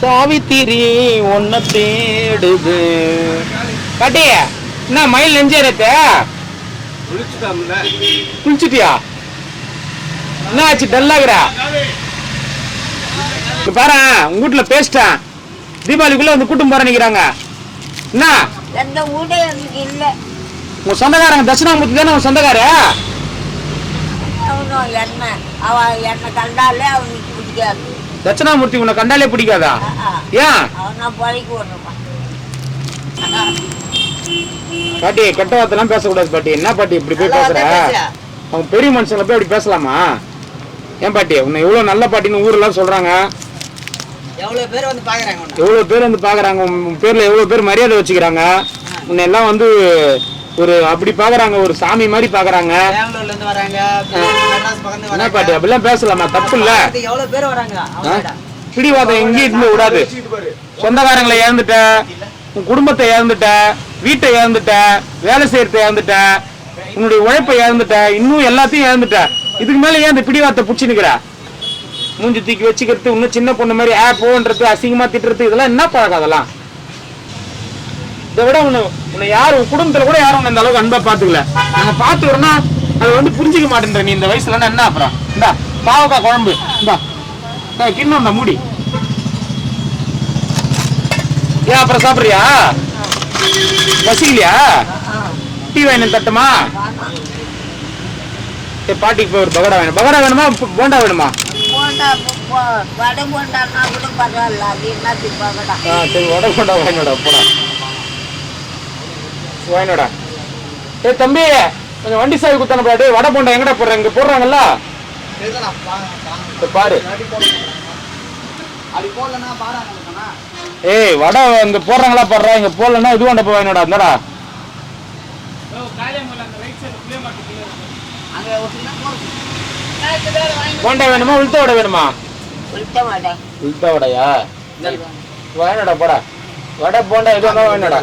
சாவித்திரி ஒன்ன தேடுது. பாட்டி என்ன மயில் நெஞ்சேரத்த குளிச்சுட்டியா? என்ன ஆச்சு டல்லாகிற? பாரு உங்க வீட்டுல பேசிட்டேன், தீபாவளிக்குள்ள வந்து கூட்டம் போற நிக்கிறாங்க. என்ன எந்த ஊடே எனக்கு இல்ல. உங்க சொந்தக்காரங்க தட்சிணாமூர்த்தி தானே உங்க சொந்தக்கார? அவனும் என்ன என்ன கண்டாலே அவனுக்கு பிடிக்காது. தட்சிணாமூர்த்தி உன்னை கண்டாலே பிடிக்காதா? ஏன்? அவனா பழிக்கு விடுறான். பாட்டி கெட்ட வார்த்தைலாம் பேசக்கூடாது பாட்டி. என்ன பாட்டி இப்படி போய் பேசுற? அவங்க பெரிய மனுஷங்களை போய் அப்படி பேசலாமா? ஏன் பாட்டி உன்னை எவ்வளவு நல்ல பாட்டின்னு ஊரெல்லாம் சொல்றாங்க. எவ்வளவு பேர் வந்து பாக்குறாங்க, எவ்வளவு பேர் வந்து பாக்குறாங்க. உன் பேர்ல எவ்வளவு பேர் மரியாதை வச்சுக்கிறாங்க. உன்னை எல்லாம் வந்து ஒரு அப்படி பாக்குறாங்க, ஒரு சாமி மாதிரி பாக்குறாங்க. பெங்களூர்ல இருந்து வராங்க, என்ன பாட்டி அப்படிலாம் பேசலாமா? தப்பு இல்ல. எவ்வளவு பேர் வராங்க. பிடிவாதம் எங்கேயும் இருந்து விடாது. சொந்தக்காரங்களை இழந்துட்ட, உன் குடும்பத்தை இழந்துட்ட, வீட்டை இழந்துட்ட, வேலை செய்யறத இழந்துட்ட, உன்னுடைய உழைப்பை இழந்துட்ட, இன்னும் எல்லாத்தையும் இழந்துட்ட. இதுக்கு மேல ஏன் இந்த பிடிவாதத்தை புடிச்சுன்னுக்கிற? மூஞ்சி தூக்கி வச்சுக்கிறது, இன்னும் சின்ன பொண்ணு மாதிரி போன்றது, அசிங்கமா திட்டுறது, இதெல்லாம் என்ன பழக்கம்? அதெல்லாம் இதை விட உன்னை யாரும் உன் குடும்பத்துல கூட யாரும் இந்த அளவுக்கு அன்பா பாத்துக்கல. நாங்க பாத்துக்கிறோம்னா அதை வந்து புரிஞ்சுக்க மாட்டேன்ற நீ இந்த வயசுல என்ன? அப்புறம் இந்தா பாவக்காய் குழம்பு, இந்தா கிண்ணம் இந்த மூடி. ஏன் அப்புறம் சாப்பிடுறியா? பசிக்கலையா? டீ வேணும் தட்டுமா? பாட்டிக்கு போய் ஒரு பகடா வேணும். பகடா வேணுமா போண்டா வேணுமா? போண்டா வடை போண்டான்னா கூட பரவாயில்ல. அது என்னத்துக்கு பகடா? சரி வடை போண்டா வாங்கினோடா. போடா வாங்கினோடா. தம்பி கொஞ்சம் வண்டி சாவி குத்தான பாடு. வடை போண்டா எங்கடா போடுறாங்க? இங்க போடுறாங்கல்ல பாரு. ஏய் வடை இங்க போடுறாங்களா பாடுறா? இங்க போடலன்னா இது கொண்ட போய் வாங்கினோடா. இருந்தாடா போண்டா வேணுமா உளுத்த வடை வேணுமா? உளுத்த வடையா? வாங்கினோடா போடா. வடை போண்டா எது வந்தா வாங்கினோடா.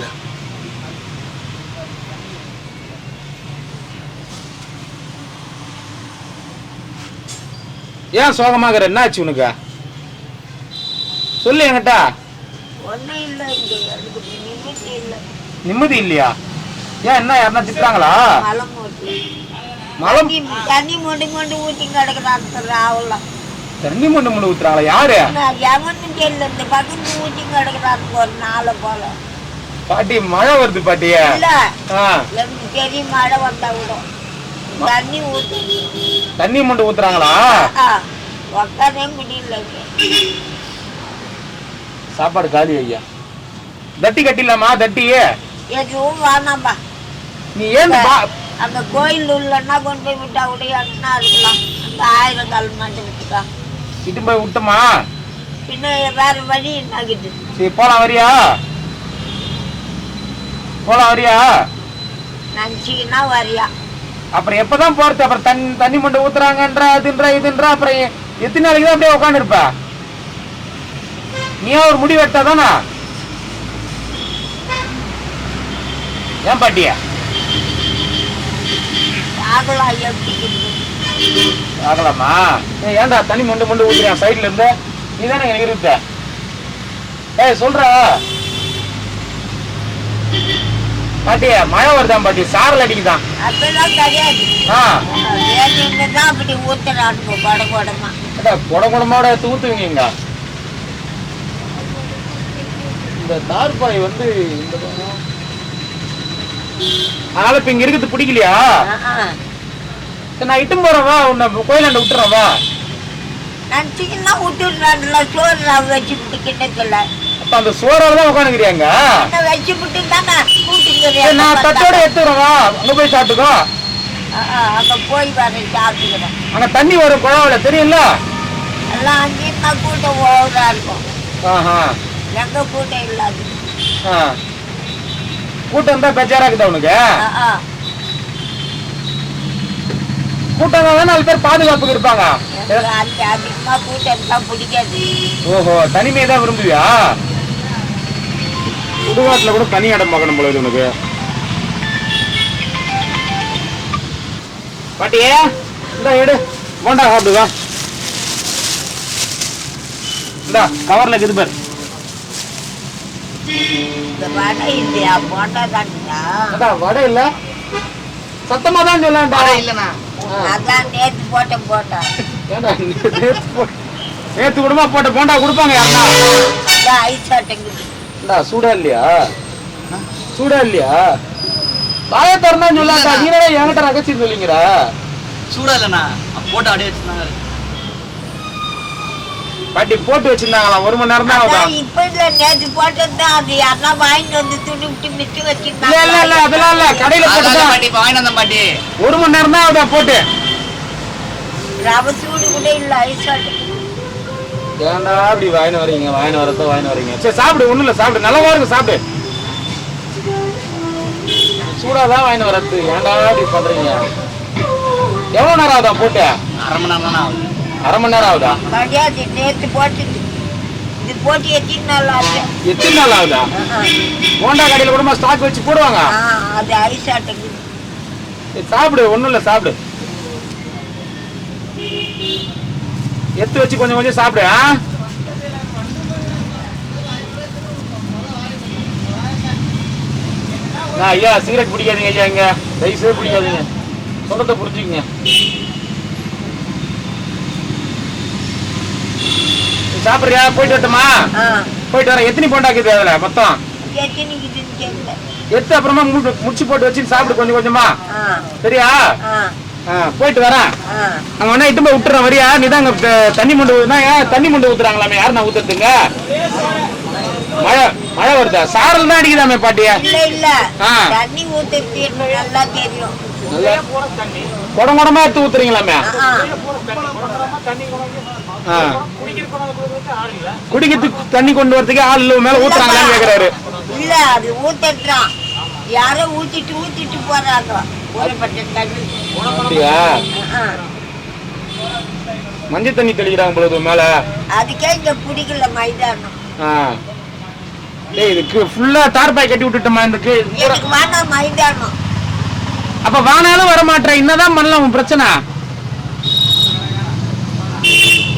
ஏன் சோகமாகற? என்ன ஆச்சு உனக்கு? சொல்லு என்கிட்ட. நிம்மதி இல்லையா? ஏன் என்ன யாருன்னா திட்டுறாங்களா? மலம் தண்ணி மொண்டு மொண்டு ஊத்தி கிடக்குறான். தண்ணி மொண்டு மொண்டு ஊத்துறாங்களா? யாரு? எவனும் தெரியல. இந்த பக்கத்து ஊத்தி கிடக்குறாங்க ஒரு நாளை போல. பாட்டி மழை வருது பாட்டி. இல்ல எனக்கு தெரியும், மழை வந்தா விடும். தண்ணி ஊத்து. தண்ணி மொண்டு ஊத்துறாங்களா? உக்காரே முடியல. சாப்பாடு காலி ஐயா. தட்டி கட்டிடலாமா? தட்டி எதுவும் வேணாம்பா. நீ ஏன் அந்த கோயில் உள்ளன்னா கொண்டு போய் விட்டா கூட என்ன இருக்கலாம். அந்த 1000 கால் மாட்டு விட்டுக்கா இட்டு போய் விட்டோமா? பின்ன வேற வழி என்னாகிட்டு. சரி போலாம். வரியா? போலாம் வரியா? நினச்சிக்கினா வரியா? அப்புறம் எப்பதான் போறது? அப்புறம் தண்ணி மண்டை ஊத்துறாங்கன்ற அதுன்ற இதுன்ற அப்புறம் எத்தனை நாளைக்கு தான் அப்படியே உட்காந்து இருப்ப? நீயா ஒரு முடி வெட்டாதானா? ஏன் பாட்டியா ஆகலாம் எப்படி ஆகலாமா? ஏன்டா தண்ணி மொண்டு மொண்டு ஊத்துறேன் சைட்ல இருந்து? நீ தானே எனக்கு இருக்க. ஏய் சொல்றா பாட்டியா, மழை வருதான் பாட்டி, சாரல் அடிக்குதான். அப்பெல்லாம் கிடையாது. தான் அப்படி ஊத்துறானுங்க குடமா. குடமா எடுத்து ஊத்துவீங்க. இந்த தார்பாய் வந்து அதனால இப்ப இங்க இருக்குது பிடிக்கலையா? நான் இட்டும் போறவா உன்னை கோயிலாண்ட விட்டுறவா? நான் சிக்கன் தான் விட்டுடுறான்ல, சோறு வச்சு கிட்டக்கல. அப்ப அந்த சோறால தான் உட்காந்துக்கிறியாங்க? வச்சு விட்டு தானே கூட்டுக்கிறேன். நான் தட்டோட எடுத்துக்கிறவா, அங்க போய் சாப்பிட்டுக்கோ. அங்க போய் வர சாப்பிட்டுக்கிறேன். அங்க தண்ணி வரும் குழாவில தெரியும்ல? எல்லாம் அங்கேயும் தான் கூட்டம் ஓவரா இருக்கும். எங்க கூட்டம் இல்லாது. கூட்டம் தான் பெஜாரா இருக்குதா உனக்கு? கூட்டம் தான் 4 பேர் பாதுகாப்புக்கு இருப்பாங்க. அதிகமா கூட்டம் தான் பிடிக்காது. ஓஹோ, தனிமையை தான் விரும்புவியா? சுடுகாட்டுல கூட தனி இடம் பார்க்கணும் போல உனக்கு. பாட்டியே இந்த எடு, போண்டா சாப்பிடுவா. இந்த கவர்ல இருக்குது பாரு. இந்த வடை இல்லையா? போண்டா தான்டா. வடை இல்ல, சத்தமா தான் சொல்லா இல்லண்ணா. அதான் நேத்து போட்டா. நேத்து கூடமா போட்ட போண்டா கொடுப்பாங்க யாருன்னா? ஐஸ் ஆட்டங்குது. சூடா இல்லையா? சூடா இல்லையா? வாய திறந்தா சொல்லாட்டா, நீனே என்கிட்ட ரகசியம் சொல்லிங்கிற. சூடா இல்லண்ணா, போட்டு அப்படியே வச்சிருந்தாங்க. பாட்டி போட்டு வச்சிருந்தாங்களா? 1 மணி நேரம் தான் ஆகுதா? இப்ப இல்ல, நேத்து போட்டதுதான். அது யாரா வாங்கிட்டு வந்து துணி விட்டு மிச்சு வச்சிருந்தாங்க. இல்ல அதெல்லாம் இல்ல, கடையில போட்டு பாட்டி வாங்கிட்டு வந்த பாட்டி. 1 மணி நேரம் தான் ஆகுதா போட்டு? ரவ சூடு கூட இல்ல, ஐஸ் ஆட்டங்குது. ஏன்டா அப்படி வாங்கிட்டு வரீங்க? சரி சாப்பிடு, ஒண்ணும் இல்ல, சாப்பிடு, நல்லா இருக்கு, சாப்பிடு. சூடாதான் வாங்கிட்டு வரது, ஏன்டா அப்படி பண்றீங்க? எவ்வளவு நேரம் ஆகுதா போட்டு? 1/2 மணி நேரம் ஆகுது. 1/2 மணி நேரம் ஆகுதா? கிடையாது, நேத்து போட்டுது. இது போட்டு எத்தனை நாள் ஆகுது? எத்தனை நாள் ஆகுதா? போண்டா கடையில கூட ஸ்டாக் வச்சு போடுவாங்க. அது ஐஸ் ஆட்டங்குது. சாப்பிடு, ஒண்ணும் இல்ல, சாப்பிடு. எடுத்து வச்சு கொஞ்சம் கொஞ்சம் சாப்பிடு. ஐயா சிகரெட் பிடிக்காதீங்க ஐயா, இங்க தயவுசெய்து பிடிக்காதீங்க, சொந்தத்தை புரிஞ்சுக்கங்க. சாப்பிடுறியா? போயிட்டு வரட்டுமா? போயிட்டு வரேன். எத்தனை போண்டா இருக்குது அதுல மொத்தம்? எடுத்து அப்புறமா முடிச்சு போட்டு வச்சு சாப்பிடு கொஞ்சம் கொஞ்சமா, சரியா? போயிட்டு வரேன். அங்க வேணா இட்டு போய் விட்டுறேன், வரியா? நீதான் அங்க தண்ணி மொண்டு தண்ணி மொண்டு ஊத்துறாங்களாமே, யாரு நான் ஊத்துறதுங்க? மழை வருதா? சாரல் தான் அடிக்குதாமே பாட்டியா? தண்ணி ஊத்துறது நல்லா தெரியும். குடமா எடுத்து ஊத்துறீங்களாமே? குடிக்கிறதுக்கு தண்ணி கொண்டு வரதுக்கு ஆள் இல்ல, மேல ஊத்துறாங்களான்னு கேக்குறாரு. இல்ல, அது ஊத்துறான், யாரோ ஊத்திட்டு போறாங்க. மஞ்சள் தண்ணி தெளிக்கிறாங்க பொழுது மேல. அதுக்கே இங்க பிடிக்கல மைதானம். இதுக்கு ஃபுல்லா தார்பாய் கட்டி விட்டுட்டோமா? இதுக்கு எனக்கு வேணாம் மைதானம். அப்ப வானாலும் வர மாட்டேன், என்னதான் பண்ணலாம் உன் பிரச்சனை?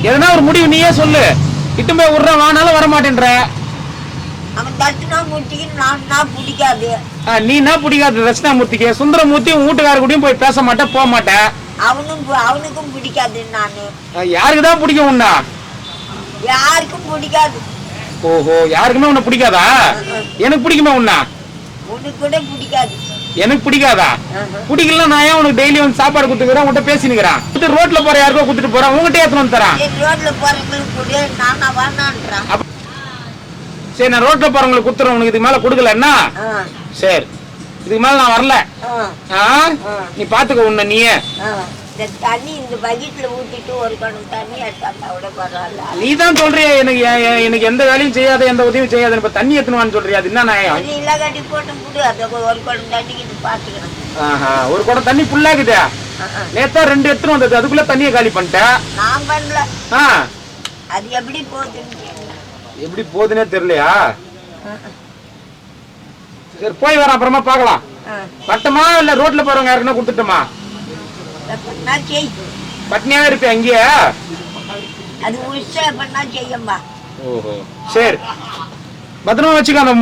எதனா ஒரு முடிவு நீயே சொல்லு. இட்டு போய் விடுற, வானாலும் வர மாட்டேன்ற. அவன் தட்சிணாமூர்த்திக்கு நான் பிடிக்காது. நீனா பிடிக்காது தட்சிணாமூர்த்திக்கு? சுந்தரமூர்த்தி உன் வீட்டுக்கார கூடயும் போய் பேச மாட்டேன், போக மாட்டேன். அவனுக்கும் பிடிக்காது. நானு யாருக்குதான் பிடிக்கும் உன்னா? யாருக்கும் பிடிக்காது. ஓஹோ, யாருக்குமே உன்னை பிடிக்காதா? எனக்கு பிடிக்குமே உன்னா? உனக்கு கூட பிடிக்காது. எனக்கு பிடிக்காதா? பிடிக்கல, நான் ஏன் உனக்கு டெய்லி வந்து சாப்பாடு கொடுத்துக்கிறேன், உன்கிட்ட பேசினுக்கிறேன். ரோட்ல போற யாருக்கோ கொடுத்துட்டு போறேன், உங்ககிட்ட ஏத்துன்னு வந்து தரேன். ரோட்ல போறவங்களுக்கு கூட நானா வேணான்றான். சரி, நான் ரோட்ல போறவங்களுக்கு கொடுத்துறேன், உனக்கு இதுக்கு மேல கொடுக்கலன்னா சரி, இதுக்கு மேல நான் வரல. நீ பாத்துக்க உன்ன நீயே. தண்ணி இந்த பக்கெட்ல ஊத்திட்டு ஒரு கணம் தண்ணி எடுத்தா விட பரவாயில்ல. நீ தான் சொல்றிய எனக்கு எந்த வேலையும் செய்யாத, எந்த உதவியும் செய்யாத, இப்ப தண்ணி எத்தணுவான்னு சொல்றியா? அது என்ன நியாயம்? இல்ல கட்டி போட்டு கூட அது ஒரு குடம் தண்ணிக்கு பாத்துக்கிறேன். ஒரு குடம் தண்ணி ஃபுல்லாகுது. நேத்தா 2 எடுத்துன்னு வந்தது, அதுக்குள்ள தண்ணியை காலி பண்ணிட்டேன். நான் பண்ணல. அது எப்படி போகுதுன்னு எப்படி போகுதுன்னே தெரியலையா? சரி போய் வரேன், அப்புறமா பாக்கலாம். பட்டமா இல்ல ரோட்ல போறவங்க யாருக்குன்னா கொடுத்துட்டோமா? நான் செய். பட்னியா இருப்பேன் அங்கேயே. அது உஷா பண்ணா செய்யம்பா. ஓஹோ சரி, பத்திரமா வச்சுக்க அந்த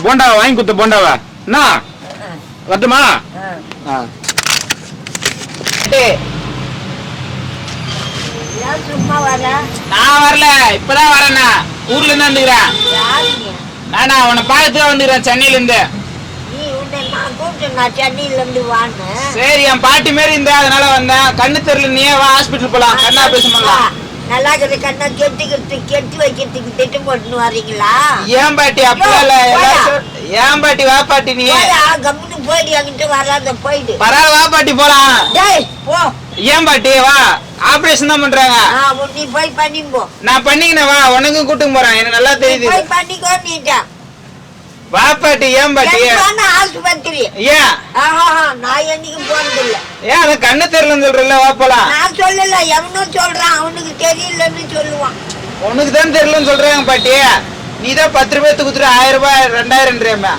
போண்டாவை வாங்கி கொடுத்த போண்டாவை. என்ன வரட்டுமா? சும்மா வர நான் வரல, இப்பதான் வரேண்ணா. ஊர்ல இருந்து வந்துக்கிறேன். நானா உன்னை பார்த்து வந்துக்கிறேன் சென்னையில இருந்து. நீ உன்னை நான் கூப்பிட்டு நான் சென்னையில இருந்து வான்னு. சரி, என் பாட்டி மாரி இருந்த அதனால வந்தேன். கண்ணு தெரியல, நீயே வா ஹாஸ்பிட்டல் போலாம். கண்ணா ஆபரேஷன் பண்ணலாம். நல்லா இருக்குது. கண்ணா கெட்டு வைக்கிறதுக்கு திட்டம் போட்டுன்னு வர்றீங்களா? ஏன் பாட்டி அப்பலாம் இல்ல. ஏன் பாட்டி வா பாட்டி, நீ கம்முன்னு போயிடு. என்கிட்ட வராத போயிடு. பரவாயில்ல வா பாட்டி போலாம். டேய் போ. ஏன் பாட்டி வா, ஆபரேஷன் தான் பண்றாங்க. நீ போய் பண்ணி போ. நான் பண்ணிக்கினேன், வா உனக்கும் கூட்டிட்டு போறேன். எனக்கு நல்லா தெரியுது. போய் பண்ணிக்கோ. நீட்டா வா பாட்டி. ஏன் பாட்டி ஆஸ்பத்திரி? ஏன் நான் என்னைக்கு போனது இல்ல. ஏன் அது கண்ணு தெரியலன்னு சொல்றல, வா போலாம். நான் சொல்லல, எவனும் சொல்றான். அவனுக்கு தெரியலன்னு சொல்லுவான். உனக்கு தான் தெரியலன்னு சொல்றாங்க பாட்டி. நீ தான் 10 ரூபாய் குத்துட்டு 1000 ரூபாய் 2000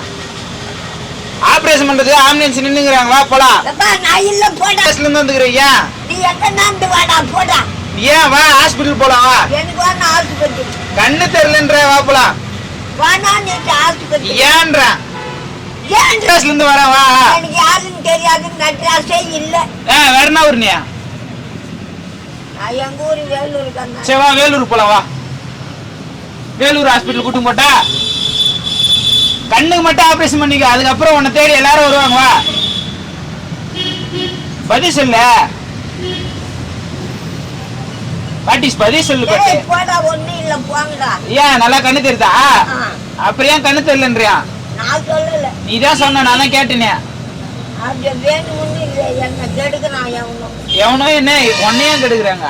ஆபரேஷன் பண்றது ஆம்புலன்ஸ் நின்னுங்கிறாங்க. வா போலாம். நான் இல்ல போடா. வந்துக்கிறீங்க நீ எங்க நாந்து வாடா போடா. ஏன் வா ஹாஸ்பிட்டல் போலாம். வா எனக்கு வாங்க ஆஸ்பத்திரி. கண்ணு தெரியலன்ற வா போலாம். வாடா நீட்டு ஆஸ்பத்திரி. ஏன்ற மெட்ராஸ்ல இருந்து வரேன். வா எனக்கு யாருன்னு தெரியாது. மெட்ராஸே இல்ல. வேற என்ன ஊர்? நீ நான் எங்க ஊரு வேலூர். சரி வா வேலூர் போலாம். வா வேலூர் ஹாஸ்பிட்டல் கூட்டு போட்டா கண்ணுக்கு மட்டும் ஆபரேஷன் பண்ணிக்க. அதுக்கப்புறம் உன்னை தேடி எல்லாரும் வருவாங்க. வா பதில் சொல்ல பாட்டி, பதில் சொல்லு பாட்டி. போடா. ஒண்ணும் இல்ல போங்கடா. ஏன் நல்லா கண்ணு தெரியுதா? அப்புறம் ஏன் கண்ணு தெரியலன்றியா? நான் சொல்லல, நீ தான் சொன்ன, நான் தான் கேட்டேனே. அப்படி வேணும்னு இல்லை. என்ன கெடுக்கிறான் எவனும். எவனோ என்ன உன்னையும் கெடுக்குறாங்க.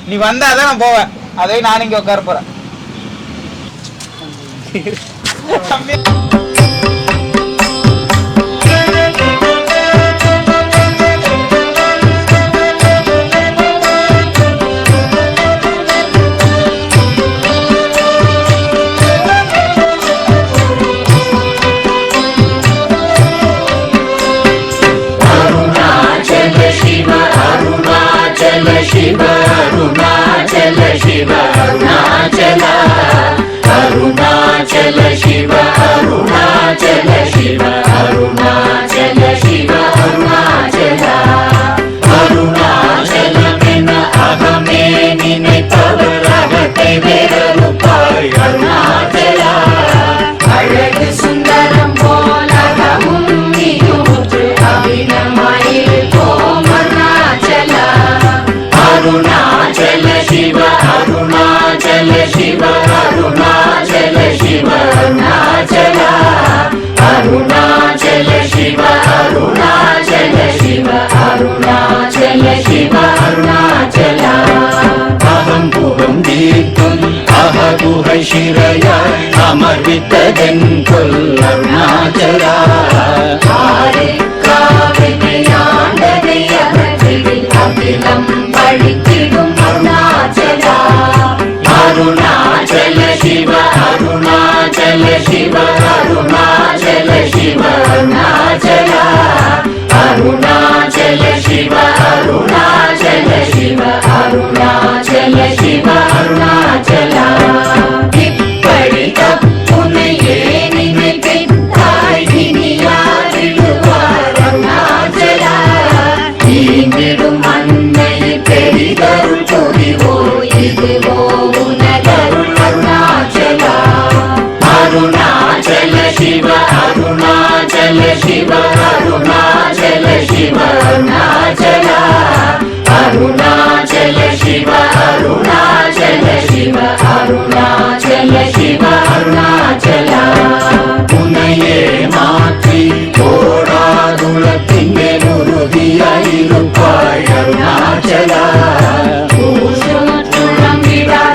நீ வந்தாதான் நான் போவேன். அதே நான் இங்க உட்கார போறேன். शिव अरुणाचल शिव अरुणाचल अरुणाचल शिव अरुणाचल शिव अरुणाचल शिव अरुणाचल अरुणाचल मेन अहमे निனைத்தவர் அகத்தை வேறறுப்பாய் அருணாச்சல அழகு சுந்தரம் போலகமும் நீயூற்று அபிநமாயிருப்போம் அருணாச்சல अरुणाचल शिव अरुणाचल शिव अरुणाचल शिव अरुणाचल अरुणाचल शिव अरुणाचल शिव अरुणाचल शिव अरुणाचल अहं पुहं दीप्तुम् अहगुह शिरय अमर्वितदन् कुल अरुणाचल अखिलं पढ़ितिडुम अरुणाचल अरुणाचल शिव अरुणाचल शिव अरुणाचल शिव अरुणाचल अरुणाचल शिव अरुणाचल शिव अरुणाचल शिव अरुणाचल इप्पड़ी तप्पुनये निनैत्ताय दिनियारिडुवार अरुणाचल ஈந்திடும் அன்னை பெரிதருள் புரிவோ இதுவோ உனதருள் அருணாச்சலா அருணாச்சல சிவ அருணாச்சல சிவ அருணாச்சல சிவ அருணாச்சலா அருணாச்சல சிவ அருணாச்சல சிவ அருணாச்சல சிவ அருணாச்சலா உன்னையே மாற்றி ஓடாதுலத்தின் உறுதியாயிருப்பாய் அருணாச்சலா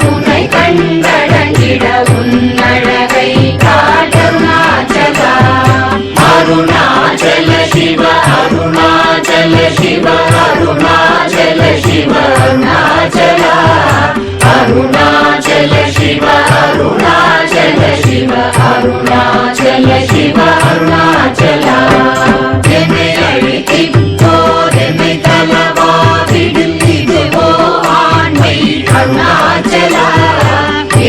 உன்னை கண்டடங்கிட உன்னழகை காட்டருணாச்சலா அருணாச்சல சிவ அருணாச்சல சிவ அருணாச்சல சிவ அருணாச்சலா அருணா சிவ அருணாச்சல சிவ அருணாச்சலா என்னை அழித்திப்போதென்னை தலவாவிடில் இதுவோ ஆண்மை அருணாச்சலா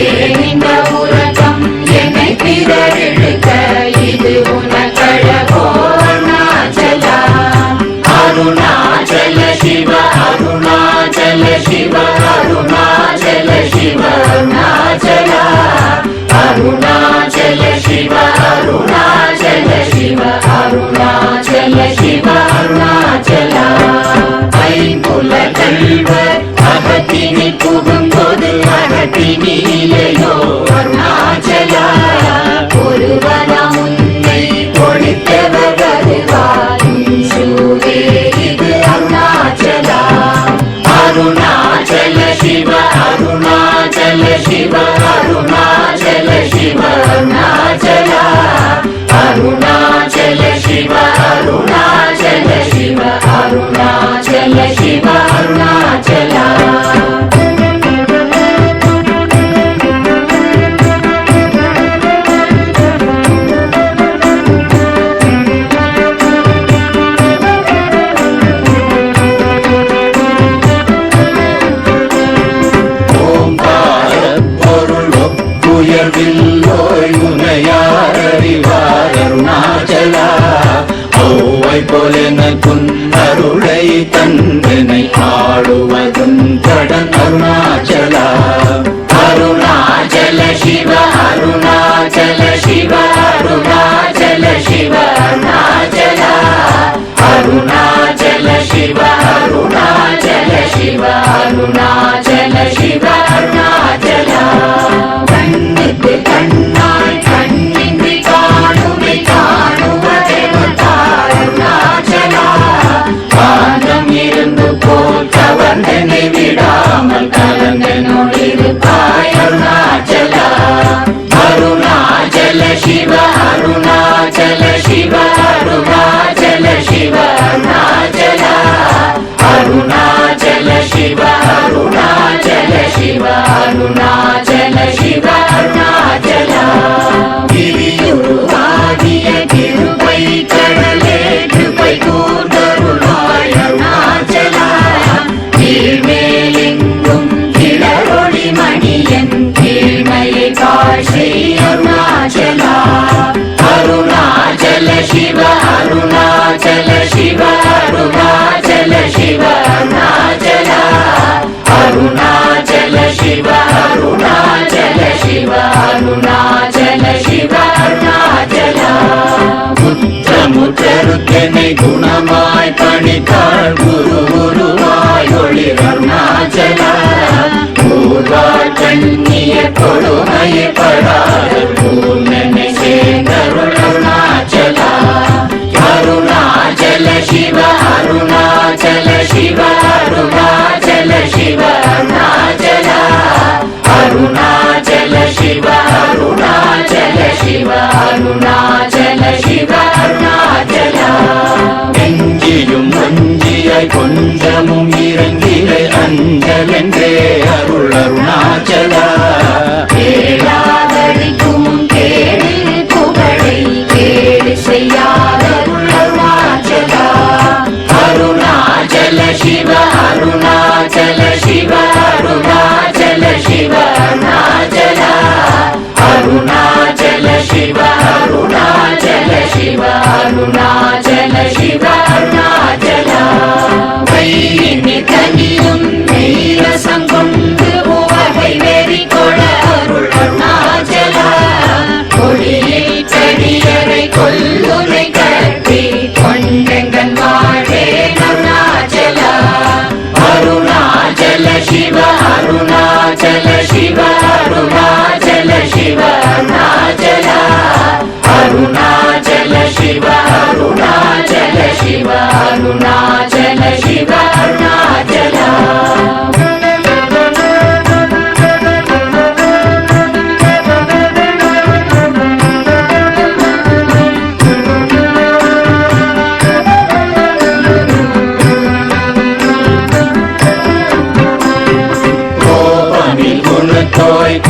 ஏனிந்த உறக்கம் என்னை பிறரெடுக்க இது உனக்கழகோ அருணாச்சலா அருணாச்சல சிவ அருணாச்சல சிவ அருணாச்சல சிவ அருணாச்சலா அருணாச்சல சிவ அருணாச்சல சிவ அருணாச்சல சிவ அருணாச்சலா ஐம்புல கல்வர் அகத்தினி புகும்போது அகத்தினிலையோ அருணாச்சலா ஒருவனம் உன்னை ஒழித்தவர் வருவார் சூரே இது அருணாச்சலா அருணாச்சல சிவ அருணாச்சல சிவ அருணாச்சல சிவ அருணாச்சலா அருணாச்சல சிவ அருணாச்சல சிவ அருணாச்சல சிவ அருணாச்சலா அருணாச்சலா ஔவை போலெனக்குன் அருளை தந்தனை ஆடுவதும் கடன் அருணாச்சலா அருணாச்சல சிவ அருணாச்சல சிவ அருணாச்சல சிவ அருணாச்சலா அருணாச்சல சிவ அருணாச்சல சிவ அருணாச்சல சிவ அருணாச்சலா கண்ணுக்கு கண்ணாய் கண்ணின்றி காணுமை காணுவதெவதாய் அருணாச்சலா காந்தம் இருந்து போல் கவர்ந்தனை விடாமல் கலந்தனோடிருப்பாய் அருணாச்சலா அருணாச்சல சிவ அருணாச்சல சிவ அருணாச்சல சிவ அருணாச்சலா அருணாச்சல சிவ அருணாச்சல சிவ அருணாச்சல சிவ அருணாச்சலா கிரியுருவாகிய கிருபை கடலே கிருபை கூர்ந்தருளாய் அருணாச்சலா கீழ்மேலெங்கும் கிளரொளி மணியன் கீழ்மையை காட்சி அருணாச்சலா அருணாச்சல சிவ அருணாச்சல சிவ அருணாச்சல சிவ அருணாச்சலா அருணாச்சல சிவ அருணாச்சல சிவ அருணாச்சல சிவ அருணாச்சலா முற்றமுற்றருக்கெனை குணமாய் பணித்தாள் குரு குருவாய் ஒளி அருணாச்சலா கூர்வாள் கண்ணிய கொடுமையை படாத பூர்ணனை சேர்ந்தருள் அருணாச்சலா அருணாச்சல சிவ அருணாச்சல சிவ அருணாச்சல சிவ அருணாச்சலா அருணாச்சல சிவ அருணாச்சல சிவ அருணாச்சல சிவ அருணாச்சலா நெஞ்சியும் வஞ்சியாய் கொஞ்சமும் இறங்கிலை அஞ்சலென்றே அருள் அருணாச்சலா கேளாதடிக்கும் கேடு புகழை கேடு செய்யாத அருணாச்சலா அருணாச்சல சிவ அருணாச்சல சிவ அருணாச்சல சிவ அருணாச்சலா அருணாச்சல சிவ அருணாச்சல சிவ அருணாச்சல சிவ அருணாச்சலா கையினி தனியும் நீரசம் கொண்டு உவகை வெறி கொள அருள் அருணாச்சலா கொடியை செடியரை கொல்லுரை கட்டி கொண்டெங்கன் வாழே அருணாச்சலா அருணாச்சல சிவ அருணாச்சல சிவ அருணாச்சல சிவ அருணாச்சலா அருணாச்சல சிவ அருணா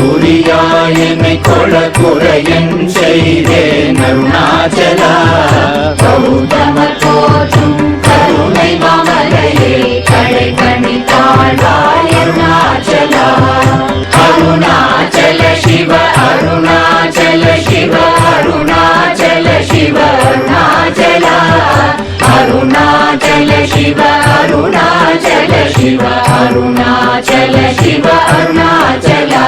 குறியாயனை கொள குறையன் செய்தேன் அருணாச்சலா கௌதம போற்றும் கருணை மாமலையே கடை கணி தாழ்வாய் அருணாச்சலா அருணாச்சல சிவ அருணாச்சல சிவ அருணாச்சல சிவ அருணாச்சலா அருணாச்சல சிவ அருணாச்சல சிவ அருணாச்சல சிவ அருணாச்சலா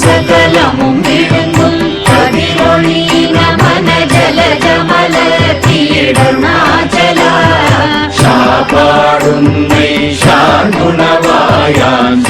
சகலமும் விழுங்கும் கதிரொளி நமன ஜல ஜமல தீடருணாச்சலா சாப்பாடுன்னை சார்ந்துணவாயான்